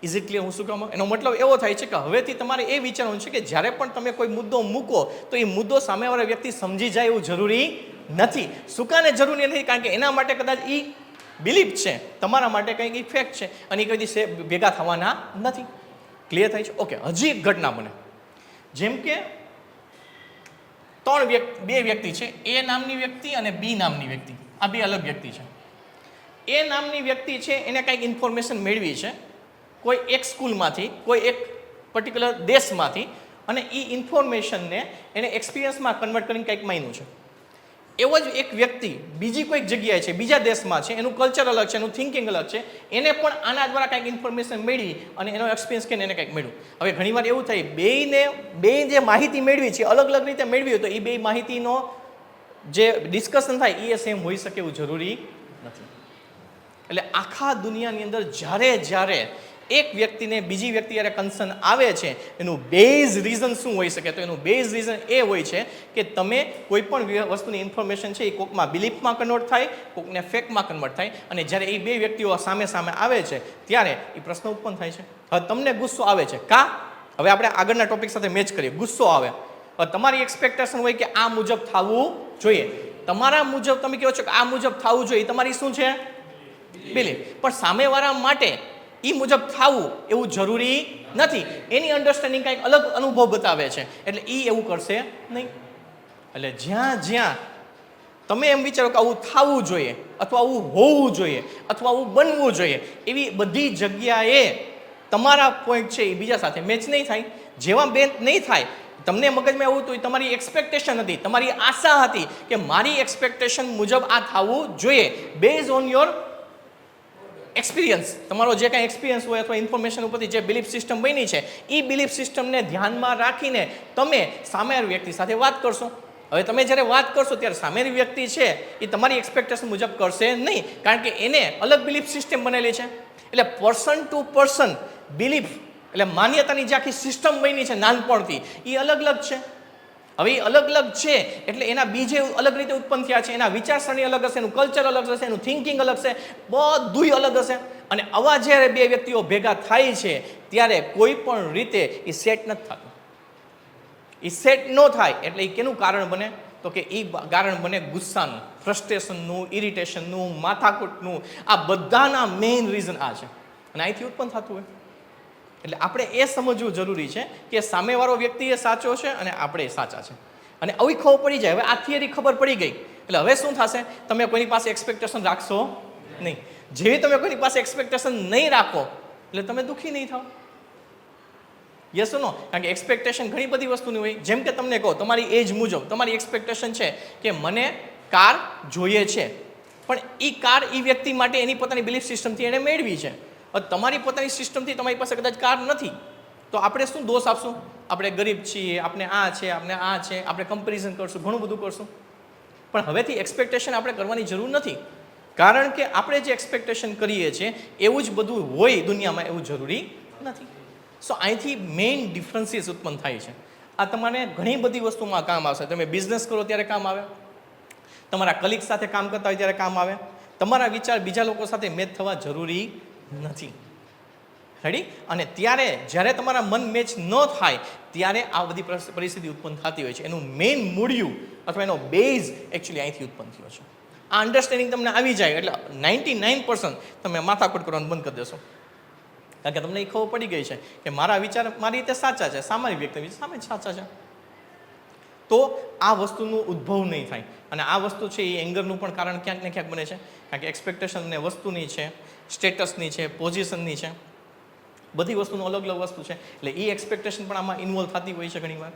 Is it clear? હું શું કહું? એનો મતલબ એવો થાય છે કે હવેથી તમારે એ વિચારવાનું છે કે જ્યારે પણ તમે કોઈ મુદ્દો મૂકો તો એ મુદ્દો સામેવાળા વ્યક્તિ સમજી જાય એવું જરૂરી નથી. સુકાને જરૂરી નથી, કારણ કે એના માટે કદાચ એ બિલીફ છે, તમારા માટે કંઈક ઇફેક્ટ છે અને એ કદી ભેગા થવાના નથી. ક્લિયર થાય છે? ઓકે, હજી એક ઘટના બને. જેમ કે બે વ્યક્તિ છે, એ નામની વ્યક્તિ અને બી નામની વ્યક્તિ. આ બે અલગ વ્યક્તિ છે. એ નામની વ્યક્તિ છે એને કંઈક ઇન્ફોર્મેશન મેળવી છે કોઈ એક સ્કૂલમાંથી, કોઈ એક પર્ટિક્યુલર દેશમાંથી, અને એ ઇન્ફોર્મેશનને એને એક્સપિરિયન્સમાં કન્વર્ટ કરીને કંઈક માન્યું છે. એવો જ એક વ્યક્તિ બીજી કોઈક જગ્યાએ છે, બીજા દેશમાં છે, એનું કલ્ચર અલગ છે, એનું થિંકિંગ અલગ છે, એને પણ આના દ્વારા કંઈક ઇન્ફોર્મેશન મેળવી અને એનો એક્સપિરિયન્સ કરીને એને કંઈક મળ્યું. હવે ઘણીવાર એવું થાય બે જે માહિતી મેળવી છે અલગ અલગ રીતે મેળવી હોય તો એ બે માહિતીનો જે ડિસ્કશન થાય એ સેમ હોઈ શકે એવું જરૂરી નથી. એટલે આખા દુનિયાની અંદર જ્યારે એક વ્યક્તિને બીજી વ્યક્તિ જ્યારે કન્સર્ન આવે છે એનું બેઝ રીઝન શું હોઈ શકે? તો એનું બેઝ રીઝન એ હોય છે કે તમે કોઈ પણ વસ્તુની ઇન્ફોર્મેશન છે એ કોકમાં બિલીફમાં કન્વર્ટ થાય, કોકને ફેક્ટમાં કન્વર્ટ થાય. અને જ્યારે એ બે વ્યક્તિઓ સામે આવે છે ત્યારે એ પ્રશ્ન ઉત્પન્ન થાય છે. હવે તમને ગુસ્સો આવે છે, કા? હવે આપણે આગળના ટોપિક સાથે મેચ કરીએ. ગુસ્સો આવે, હવે તમારી એક્સપેક્ટેશન હોય કે આ મુજબ થવું જોઈએ. તમારા મુજબ તમે કહો છો કે આ મુજબ થવું જોઈએ, તમારી શું છે? બિલીફ. પણ સામેવાળા માટે એ મુજબ થવું એવું જરૂરી નથી. એની અન્ડરસ્ટેન્ડિંગ કંઈક અલગ અનુભવ બતાવે છે, એટલે એ એવું કરશે નહીં. એટલે જ્યાં તમે એમ વિચારો કે આવું થવું જોઈએ અથવા આવું હોવું જોઈએ અથવા આવું બનવું જોઈએ, એવી બધી જગ્યાએ તમારા પોઈન્ટ છે એ બીજા સાથે મેચ નહીં થાય. જેવા મેચ નહીં થાય, તમને મગજમાં એવું હતું, તમારી એક્સપેક્ટેશન હતી, તમારી આશા હતી કે મારી એક્સપેક્ટેશન મુજબ આ થવું જોઈએ બેઝ ઓન યોર એક્સપિરિયન્સ, તમારો જે કાંઈ એક્સપિરિયન્સ હોય અથવા ઇન્ફોર્મેશન ઉપરથી જે બિલીફ સિસ્ટમ બની છે એ બિલીફ સિસ્ટમને ધ્યાનમાં રાખીને તમે સામેવાળી વ્યક્તિ સાથે વાત કરશો. હવે તમે જ્યારે વાત કરશો ત્યારે સામેની વ્યક્તિ છે એ તમારી એક્સપેક્ટેશન મુજબ કરશે નહીં, કારણ કે એને અલગ બિલીફ સિસ્ટમ બનેલી છે. એટલે પર્સન ટુ પર્સન બિલીફ એટલે માન્યતાની જે આખી સિસ્ટમ બની છે નાનપણથી એ અલગ અલગ છે. હવે એ અલગ અલગ છે એટલે એના બીજે અલગ રીતે ઉત્પન્ન થયા છે, એના વિચારસરણી અલગ હશે, એનું કલ્ચર અલગ હશે, એનું થિંકિંગ અલગ હશે, બધુંય અલગ હશે. અને આવા જ્યારે બે વ્યક્તિઓ ભેગા થાય છે ત્યારે કોઈ પણ રીતે એ સેટ નથી થતું. એ સેટ ન થાય એટલે એ કેનું કારણ બને? તો કે એ કારણ બને ગુસ્સાનું, ફ્રસ્ટ્રેશનનું, ઇરિટેશનનું, માથાકૂટનું. આ બધાના મેઇન રીઝન આ છે અને અહીંથી ઉત્પન્ન થતું હોય. એટલે આપણે એ સમજવું જરૂરી છે કે સામેવાળો વ્યક્તિ એ સાચો છે અને આપણે સાચા છે. અને આવી ખબર પડી જાય, હવે આ થિયરી ખબર પડી ગઈ એટલે હવે શું થશે? તમે કોઈની પાસે એક્સપેક્ટેશન રાખશો નહીં. જેવી તમે કોઈની પાસે એક્સપેક્ટેશન નહીં રાખો એટલે તમે દુઃખી નહીં થાઓ. Yes no? કારણ કે એક્સપેક્ટેશન ઘણી બધી વસ્તુની હોય. જેમ કે તમને કહો, તમારી એજ મુજબ તમારી એક્સપેક્ટેશન છે કે મને કાર જોઈએ છે, પણ એ કાર એ વ્યક્તિ માટે એની પોતાની બિલીફ સિસ્ટમથી એણે મેળવી છે. તમારી પોતાની સિસ્ટમથી તમારી પાસે કદાચ કાર નથી, તો આપણે શું દોષ આપશું? આપણે ગરીબ છીએ, આપણે આ છે, આપણે આ છે, આપણે કમ્પેરિઝન કરશું, ઘણું બધું કરશું. પણ હવેથી એક્સપેક્ટેશન આપણે કરવાની જરૂર નથી, કારણ કે આપણે જે એક્સપેક્ટેશન કરીએ છીએ એવું જ બધું હોય દુનિયામાં એવું જરૂરી નથી. સો અહીંથી મેઇન ડિફરન્સીસ ઉત્પન્ન થાય છે. આ તમારે ઘણી બધી વસ્તુમાં કામ આવશે. તમે બિઝનેસ કરો ત્યારે કામ આવે, તમારા કલીગ સાથે કામ કરતા હોય ત્યારે કામ આવે. તમારા વિચાર બીજા લોકો સાથે મેચ થવા જરૂરી નથી. રેડી? અને ત્યારે જ્યારે તમારા મન મેચ ન થાય ત્યારે આ બધી પરિસ્થિતિ ઉત્પન્ન થતી હોય છે. એનું મેઇન મૂળિયું અથવા એનો બેઝ એકચ્યુઅલી અહીંથી ઉત્પન્ન થયો છે. આ અન્ડરસ્ટેન્ડિંગ તમને આવી જાય એટલે 99% તમે માથાકૂટ કરવાનું બંધ કરી દેશો, કારણ કે તમને એ ખબર પડી ગઈ છે કે મારા વિચાર મારી રીતે સાચા છે, સામાન્ય વ્યક્તિ સામે જ સાચા છે. તો આ વસ્તુનું ઉદ્ભવ નહીં થાય. અને આ વસ્તુ છે એ એંગરનું પણ કારણ ક્યાંક ને ક્યાંક બને છે, કારણ કે એક્સપેક્ટેશન ને વસ્તુની છે, સ્ટેટસની છે, પોઝિશનની છે, બધી વસ્તુનું અલગ અલગ વસ્તુ છે. એટલે એ એક્સપેક્ટેશન પણ આમાં ઇન્વોલ્વ થતી હોય છે ઘણીવાર.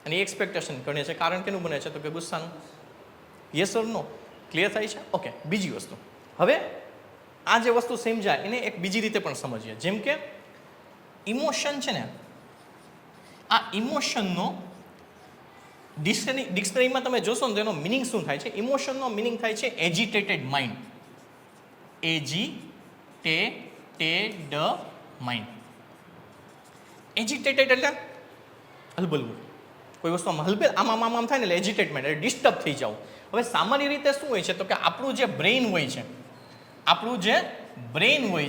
અને એ એક્સપેક્ટેશન ગણે છે કારણ કેનું બને છે? તો કે ગુસ્સાનું. Yes or no? ક્લિયર થાય છે? ઓકે. બીજી વસ્તુ, હવે આ જે વસ્તુ સમજાય એને એક બીજી રીતે પણ સમજીએ. જેમ કે ઇમોશન છે ને, આ ઇમોશનનો ડિક્શનરીમાં તમે જોશો ને તો એનો મિનિંગ શું થાય છે? ઇમોશનનો મિનિંગ થાય છે એજિટેટેડ માઇન્ડ. એજિટેટેડ માઇન્ડ. એજિટેટેડ એટલે હલબલવું. કોઈ વસ્તુ આમ હલબેલ આમ થાય ને એટલે એજિટેટમેન્ટ, એટલે ડિસ્ટર્બ થઈ જાવ. હવે સામાન્ય રીતે શું હોય છે? તો કે આપણું જે બ્રેઇન હોય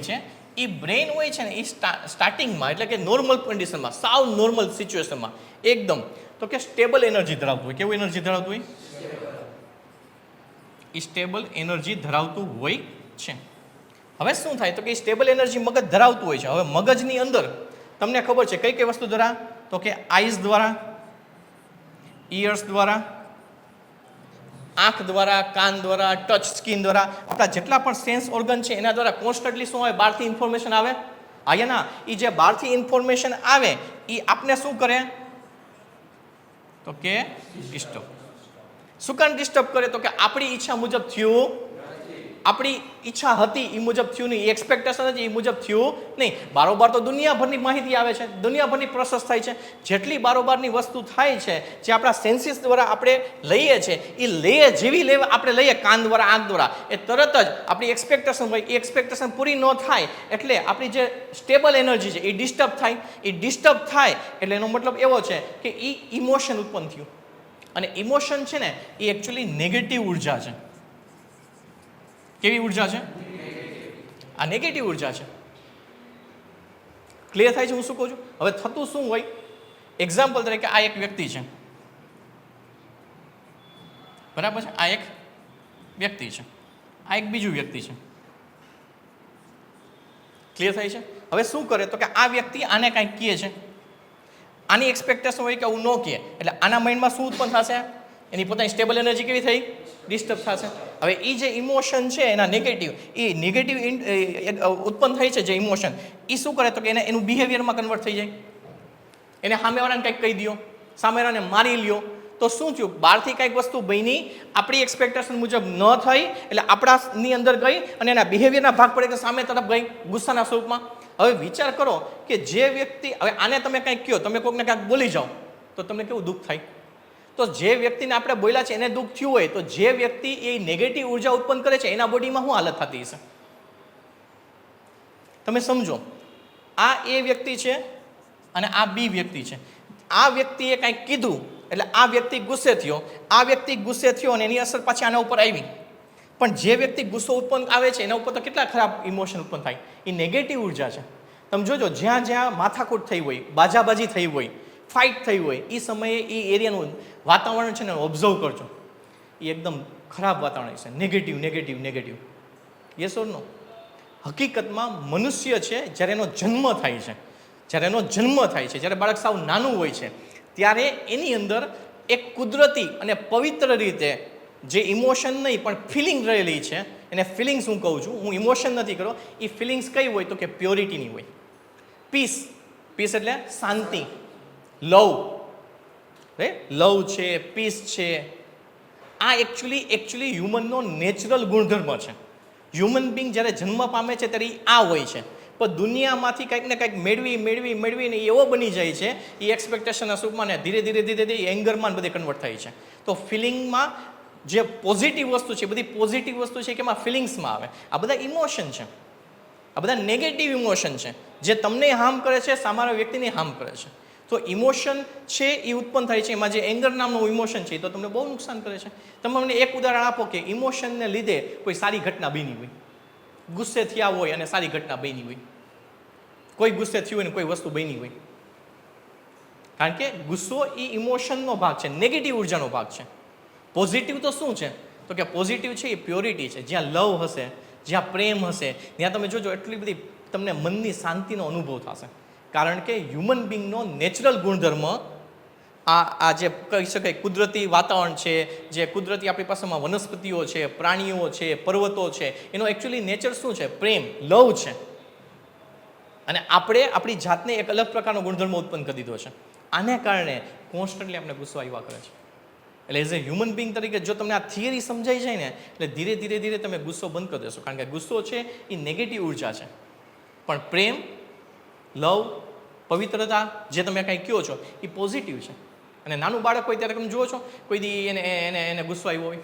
છે, એ બ્રેઇન હોય છે ને એ સ્ટાર્ટિંગમાં એટલે કે નોર્મલ કન્ડિશનમાં, સાવ નોર્મલ સિચ્યુએશનમાં એકદમ તો કે સ્ટેબલ એનર્જી ધરાવતું હોય. કેવું એનર્જી ધરાવતું હોય? એ સ્ટેબલ એનર્જી ધરાવતું હોય છે. હવે શું થાય? તો કે સ્ટેબલ એનર્જી મગજ ધરાવતું હોય છે. હવે મગજની અંદર તમને ખબર છે કઈ કઈ વસ્તુ દ્વારા? તો કે આઈઝ દ્વારા, ઇયર્સ દ્વારા, આંખ દ્વારા, કાન દ્વારા, ટચ સ્કિન દ્વારા, આપણા જેટલા પણ સેન્સ ઓર્ગન છે એના દ્વારા કોન્સ્ટન્ટલી શું હોય? બહારથી ઇન્ફોર્મેશન આવે. હા ના? એ જે બહારથી ઇન્ફોર્મેશન આવે એ આપને શું કરે? તો કે ડિસ્ટર્બ. શું કામ ડિસ્ટર્બ કરે? તો કે આપણી ઈચ્છા મુજબ થયું, આપણી ઈચ્છા હતી એ મુજબ થયું નહીં, એક્સપેક્ટેશન હતી એ મુજબ થયું નહીં. બારોબાર તો દુનિયાભરની માહિતી આવે છે, દુનિયાભરની પ્રોસેસ થાય છે. જેટલી બારોબારની વસ્તુ થાય છે જે આપણા સેન્સીસ દ્વારા આપણે લઈએ છીએ એ જેવી આપણે લઈએ કાન દ્વારા, આંખ દ્વારા, એ તરત જ આપણી એક્સપેક્ટેશન હોય એ એક્સપેક્ટેશન પૂરી ન થાય એટલે આપણી જે સ્ટેબલ એનર્જી છે એ ડિસ્ટર્બ થાય. એ ડિસ્ટર્બ થાય એટલે એનો મતલબ એવો છે કે એ ઇમોશન ઉત્પન્ન થયું. અને ઇમોશન છે ને એ એકચ્યુઅલી નેગેટિવ ઉર્જા છે. કેવી ઉર્જા છે? આ નેગેટિવ ઉર્જા છે. ક્લિયર થાય છે હું શું કહું છું? હવે થતું શું હોય? એક્ઝામ્પલ તરીકે આ એક વ્યક્તિ છે, બરાબર છે? આ એક વ્યક્તિ છે, આ એક બીજું વ્યક્તિ છે. ક્લિયર થાય છે? હવે શું કરે? તો કે આ વ્યક્તિ આને કાંઈક કહે છે, આની એક્સપેક્ટેશન હોય કે આવું ન કહે એટલે આના માઇન્ડમાં શું ઉત્પન્ન થશે? એની પોતાની સ્ટેબલ એનર્જી કેવી થઈ? ડિસ્ટર્બ થશે. હવે એ જે ઇમોશન છે એના નેગેટિવ ઉત્પન્ન થઈ છે જે ઇમોશન, એ શું કરે? તો કે એને એનું બિહેવિયરમાં કન્વર્ટ થઈ જાય. એને સામેવાળાને કંઈક કહી દો, સામેવાળાને મારી લ્યો, તો શું થયું, બહારથી કંઈક વસ્તુ બની, આપણી એક્સપેક્ટેશન મુજબ ન થઈ, એટલે આપણાની અંદર ગઈ અને એના બિહેવિયરના ભાગ પડે કે સામે તરફ ગઈ ગુસ્સાના સ્વરૂપમાં. હવે વિચાર કરો કે જે વ્યક્તિ, હવે આને તમે કંઈક કહો, તમે કોઈકને કાંઈક બોલી જાઓ તો તમને કેવું દુઃખ થાય. તો જે વ્યક્તિને આપણે બોલ્યા છે એને દુઃખ થયું હોય તો જે વ્યક્તિ એ નેગેટિવ ઉર્જા ઉત્પન્ન કરે છે એના બોડીમાં શું હાલત થતી હશે તમે સમજો. આ એ વ્યક્તિ છે અને આ બી વ્યક્તિ છે. આ વ્યક્તિએ કંઈક કીધું એટલે આ વ્યક્તિ ગુસ્સે થયો, આ વ્યક્તિ ગુસ્સે થયો અને એની અસર પાછી આના ઉપર આવી. પણ જે વ્યક્તિ ગુસ્સો ઉત્પન્ન આવે છે એના ઉપર તો કેટલા ખરાબ ઇમોશન ઉત્પન્ન થાય. એ નેગેટિવ ઉર્જા છે. તમે જોજો જ્યાં જ્યાં માથાકૂટ થઈ હોય, બાજાબાજી થઈ હોય, ફાઇટ થઈ હોય, એ સમયે એ એરિયાનું વાતાવરણ છે ને ઓબ્ઝર્વ કરજો. એ એકદમ ખરાબ વાતાવરણ છે, negative negative negative. Yes or no? હકીકતમાં મનુષ્ય છે જ્યારે એનો જન્મ થાય છે, જ્યારે બાળક સાવ નાનું હોય છે ત્યારે એની અંદર એક કુદરતી અને પવિત્ર રીતે જે ઇમોશન નહીં પણ ફિલિંગ રહેલી છે, એને ફિલિંગ્સ હું કહું છું, હું ઇમોશન નથી કરો. એ ફિલિંગ્સ કઈ હોય તો કે પ્યોરિટીની હોય. પીસ, પીસ એટલે શાંતિ, લવ, લવ છે, પીસ છે. આ એકચ્યુઅલી હ્યુમનનો નેચરલ ગુણધર્મ છે. હ્યુમન બિંગ જ્યારે જન્મ પામે છે ત્યારે આ હોય છે, પણ દુનિયામાંથી કંઈક ને કંઈક મેળવીને એવો બની જાય છે એ એક્સપેક્ટેશનના સ્વરૂપમાં ને ધીરે ધીરે એંગરમાં બધે કન્વર્ટ થાય છે. તો ફિલિંગમાં જે પોઝિટિવ વસ્તુ છે, બધી પોઝિટિવ વસ્તુ છે કે એમાં ફિલિંગ્સમાં આવે. આ બધા ઇમોશન છે, આ બધા નેગેટિવ ઇમોશન છે જે તમને હાર્મ કરે છે, સામાન્ય વ્યક્તિને હાર્મ કરે છે. તો ઇમોશન છે એ ઉત્પન્ન થાય છે. એમાં જે એંગર નામનું ઇમોશન છે એ તો તમને બહુ નુકસાન કરે છે. તમે મને એક ઉદાહરણ આપો કે ઇમોશનને લીધે કોઈ સારી ઘટના બની હોય, ગુસ્સે થયા હોય અને સારી ઘટના બની હોય, કોઈ ગુસ્સે થયું હોય ને કોઈ વસ્તુ બની હોય. કારણ કે ગુસ્સો એ ઇમોશનનો ભાગ છે, નેગેટિવ ઉર્જાનો ભાગ છે. પોઝિટિવ તો શું છે તો કે પોઝિટિવ છે એ પ્યોરિટી છે. જ્યાં લવ હશે, જ્યાં પ્રેમ હશે, ત્યાં તમે જોજો એટલી બધી તમને મનની શાંતિનો અનુભવ થશે. કારણ કે હ્યુમન બિંગનો નેચરલ ગુણધર્મ આ જે કહી શકાય કુદરતી વાતાવરણ છે, જે કુદરતી આપણી પાસેમાં વનસ્પતિઓ છે, પ્રાણીઓ છે, પર્વતો છે, એનો એકચ્યુઅલી નેચર શું છે? પ્રેમ, લવ છે. અને આપણે આપણી જાતને એક અલગ પ્રકારનો ગુણધર્મ ઉત્પન્ન કરી દીધો છે. આને કારણે કોન્સ્ટન્ટલી આપણે ગુસ્સો આવ્યા કરે છે. એટલે એઝ એ હ્યુમન બિંગ તરીકે જો તમને આ થિયરી સમજાઈ જાય ને એટલે ધીરે ધીરે તમે ગુસ્સો બંધ કરી દેશો. કારણ કે ગુસ્સો છે એ નેગેટિવ ઉર્જા છે, પણ પ્રેમ, લવ, પવિત્રતા જે તમે કંઈ કહો છો એ પોઝિટિવ છે. અને નાનું બાળક હોય ત્યારે તમે જુઓ છો કોઈ દી એને ગુસ્સો આવ્યો હોય,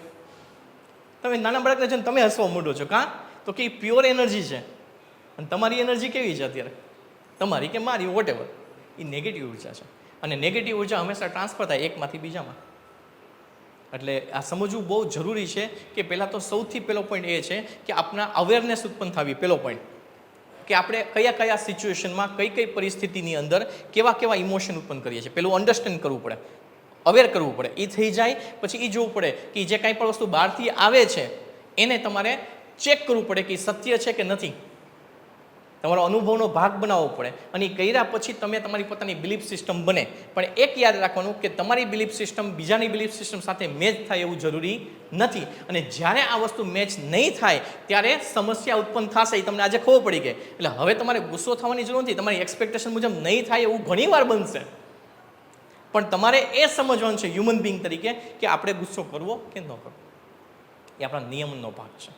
તમે નાના બાળકને છે ને તમે હસવા માંડો છો. કાં તો કે એ પ્યોર એનર્જી છે. અને તમારી એનર્જી કેવી છે અત્યારે, તમારી કે મારી, વોટ એવર, એ નેગેટિવ ઉર્જા છે. અને નેગેટિવ ઉર્જા હંમેશા ટ્રાન્સફર થાય એકમાંથી બીજામાં. એટલે આ સમજવું બહુ જરૂરી છે કે પહેલાં તો સૌથી પહેલો પોઈન્ટ એ છે કે આપણા અવેરનેસ ઉત્પન્ન થવી. પહેલો પોઈન્ટ કે આપણે કયા સિચ્યુએશનમાં કઈ પરિસ્થિતિની અંદર કેવા ઇમોશન ઉત્પન્ન કરીએ છીએ, પેલું અન્ડરસ્ટેન્ડ કરવું પડે, અવેર કરવું પડે. એ થઈ જાય પછી એ જોવું પડે કે જે કાંઈ પણ વસ્તુ બહારથી આવે છે એને તમારે ચેક કરવું પડે કે એ સત્ય છે કે નથી. તમારો અનુભવનો ભાગ બનાવવો પડે. અને એ કર્યા પછી તમે તમારી પોતાની બિલીફ સિસ્ટમ બને. પણ એક યાદ રાખવાનું કે તમારી બિલીફ સિસ્ટમ બીજાની બિલીફ સિસ્ટમ સાથે મેચ થાય એવું જરૂરી નથી. અને જ્યારે આ વસ્તુ મેચ નહીં થાય ત્યારે સમસ્યા ઉત્પન્ન થશે. એ તમને આજે ખબર પડી ગઈ. એટલે હવે તમારે ગુસ્સો થવાની જરૂર નથી. તમારી એક્સપેક્ટેશન મુજબ નહીં થાય એવું ઘણીવાર બનશે, પણ તમારે એ સમજવાનું છે હ્યુમન બિંગ તરીકે કે આપણે ગુસ્સો કરવો કે ન કરવો. એ આપણા નિયમનો ભાગ છે.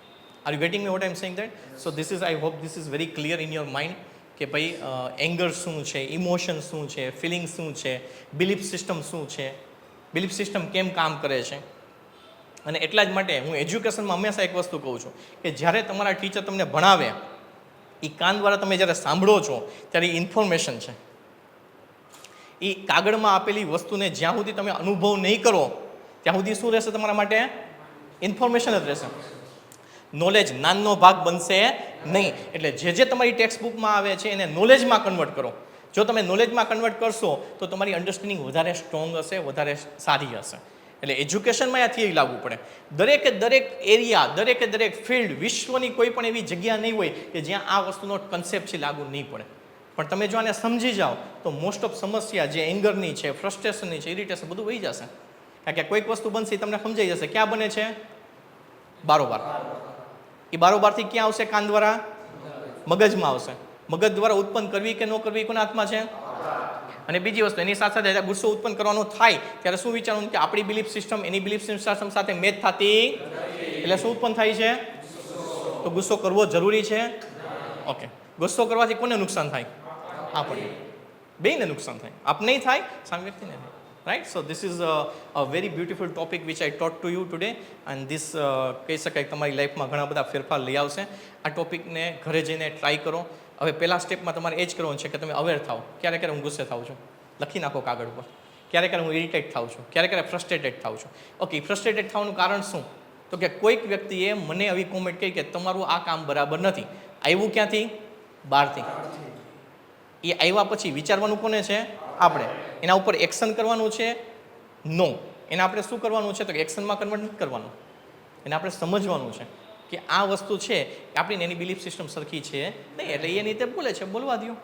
Are you getting me what I'm saying that? So this is, I hope this is very clear in your mind કે ભાઈ એંગર શું છે, ઇમોશન શું છે, ફિલિંગ શું છે, બિલીફ સિસ્ટમ શું છે, બિલીફ સિસ્ટમ કેમ કામ કરે છે. અને એટલા જ માટે હું એજ્યુકેશનમાં હંમેશા એક વસ્તુ કહું છું કે જ્યારે તમારા ટીચર તમને ભણાવે એ કાન દ્વારા તમે જ્યારે સાંભળો છો ત્યારે ઇન્ફોર્મેશન છે. એ કાગળમાં આપેલી વસ્તુને જ્યાં સુધી તમે અનુભવ નહીં કરો ત્યાં સુધી શું રહેશે તમારા માટે? ઇન્ફોર્મેશન જ રહેશે. નોલેજ જ્ઞાનનો ભાગ બનશે નહીં. એટલે જે તમારી ટેક્સ્ટ બુકમાં આવે છે એને નોલેજમાં કન્વર્ટ કરો. જો તમે નોલેજમાં કન્વર્ટ કરશો તો તમારી અન્ડરસ્ટેન્ડિંગ વધારે સ્ટ્રોંગ હશે, વધારે સારી હશે. એટલે એજ્યુકેશનમાં આ થિયરી લાગુ પડે. દરેક એરિયા, દરેક ફિલ્ડ, વિશ્વની કોઈ પણ એવી જગ્યા નહીં હોય કે જ્યાં આ વસ્તુનો કન્સેપ્ટ છે લાગુ નહીં પડે. પણ તમે જો આને સમજી જાઓ તો મોસ્ટ ઓફ સમસ્યા જે એંગરની છે, ફ્રસ્ટ્રેશનની છે, ઇરિટેશન બધું વહી જશે. કારણ કે કોઈક વસ્તુ બનશે તમને સમજાઈ જશે. ક્યાં બને છે? બારોબાર. એ બારોબારથી ક્યાં આવશે? કાન દ્વારા મગજમાં આવશે. મગજ દ્વારા ઉત્પન્ન કરવી કે ન કરવી કોના હાથમાં છે? અને બીજી વસ્તુ એની સાથે સાથે ગુસ્સો ઉત્પન્ન કરવાનો થાય ત્યારે શું વિચારવાનું કે આપણી બિલીફ સિસ્ટમ એની બિલીફ સિસ્ટમ સાથે મેચ થતી એટલે શું ઉત્પન્ન થાય છે તો ગુસ્સો કરવો જરૂરી છે ઓકે ગુસ્સો કરવાથી કોને નુકસાન થાય આપણને બેયને નુકસાન થાય આપને થાય સામે વ્યક્તિને થાય right so this is a very beautiful topic which I taught to you today and this કહી શકાય તમારી લાઈફમાં ઘણા બધા ફેરફાર લઈ આવશે આ ટોપિકને ઘરે જઈને ટ્રાય કરો હવે પહેલા સ્ટેપમાં તમારે એ જ કરવાનું છે કે તમે અવેર થાઓ ક્યારે ક્યારે હું ગુસ્સે થાઉં છું લખી નાખો કાગળ પર ક્યારે ક્યારે હું ઇરિટેટ થાઉં છું ક્યારે ક્યારે ફ્રસ્ટ્રેટેડ થાઉં છું ઓકે ફ્રસ્ટ્રેટેડ થવાનું કારણ શું તો કે કોઈક વ્યક્તિએ મને આવી કોમેન્ટ કરી કે તમારું આ કામ બરાબર નથી આવ્યું ક્યાંથી બહારથી એ આવ્યા પછી વિચારવાનું કોને છે આપણે એના ઉપર એક્શન કરવાનું છે નો એને આપણે શું કરવાનું છે તો કે એક્શનમાં કન્વર્ટ નથી કરવાનું એને આપણે સમજવાનું છે કે આ વસ્તુ છે આપણી એની બિલીફ સિસ્ટમ સરખી છે નહીં એટલે એ રીતે બોલે છે બોલવા દો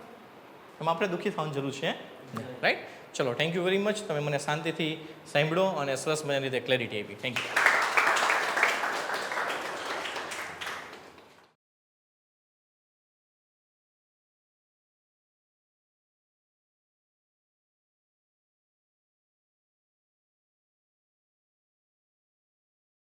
એમાં આપણે દુઃખી થવાની જરૂર છે રાઈટ ચલો થેન્ક યુ વેરી મચ તમે મને શાંતિથી સાંભળો અને સરસ મજાની રીતે ક્લેરિટી આપી થેન્ક યુ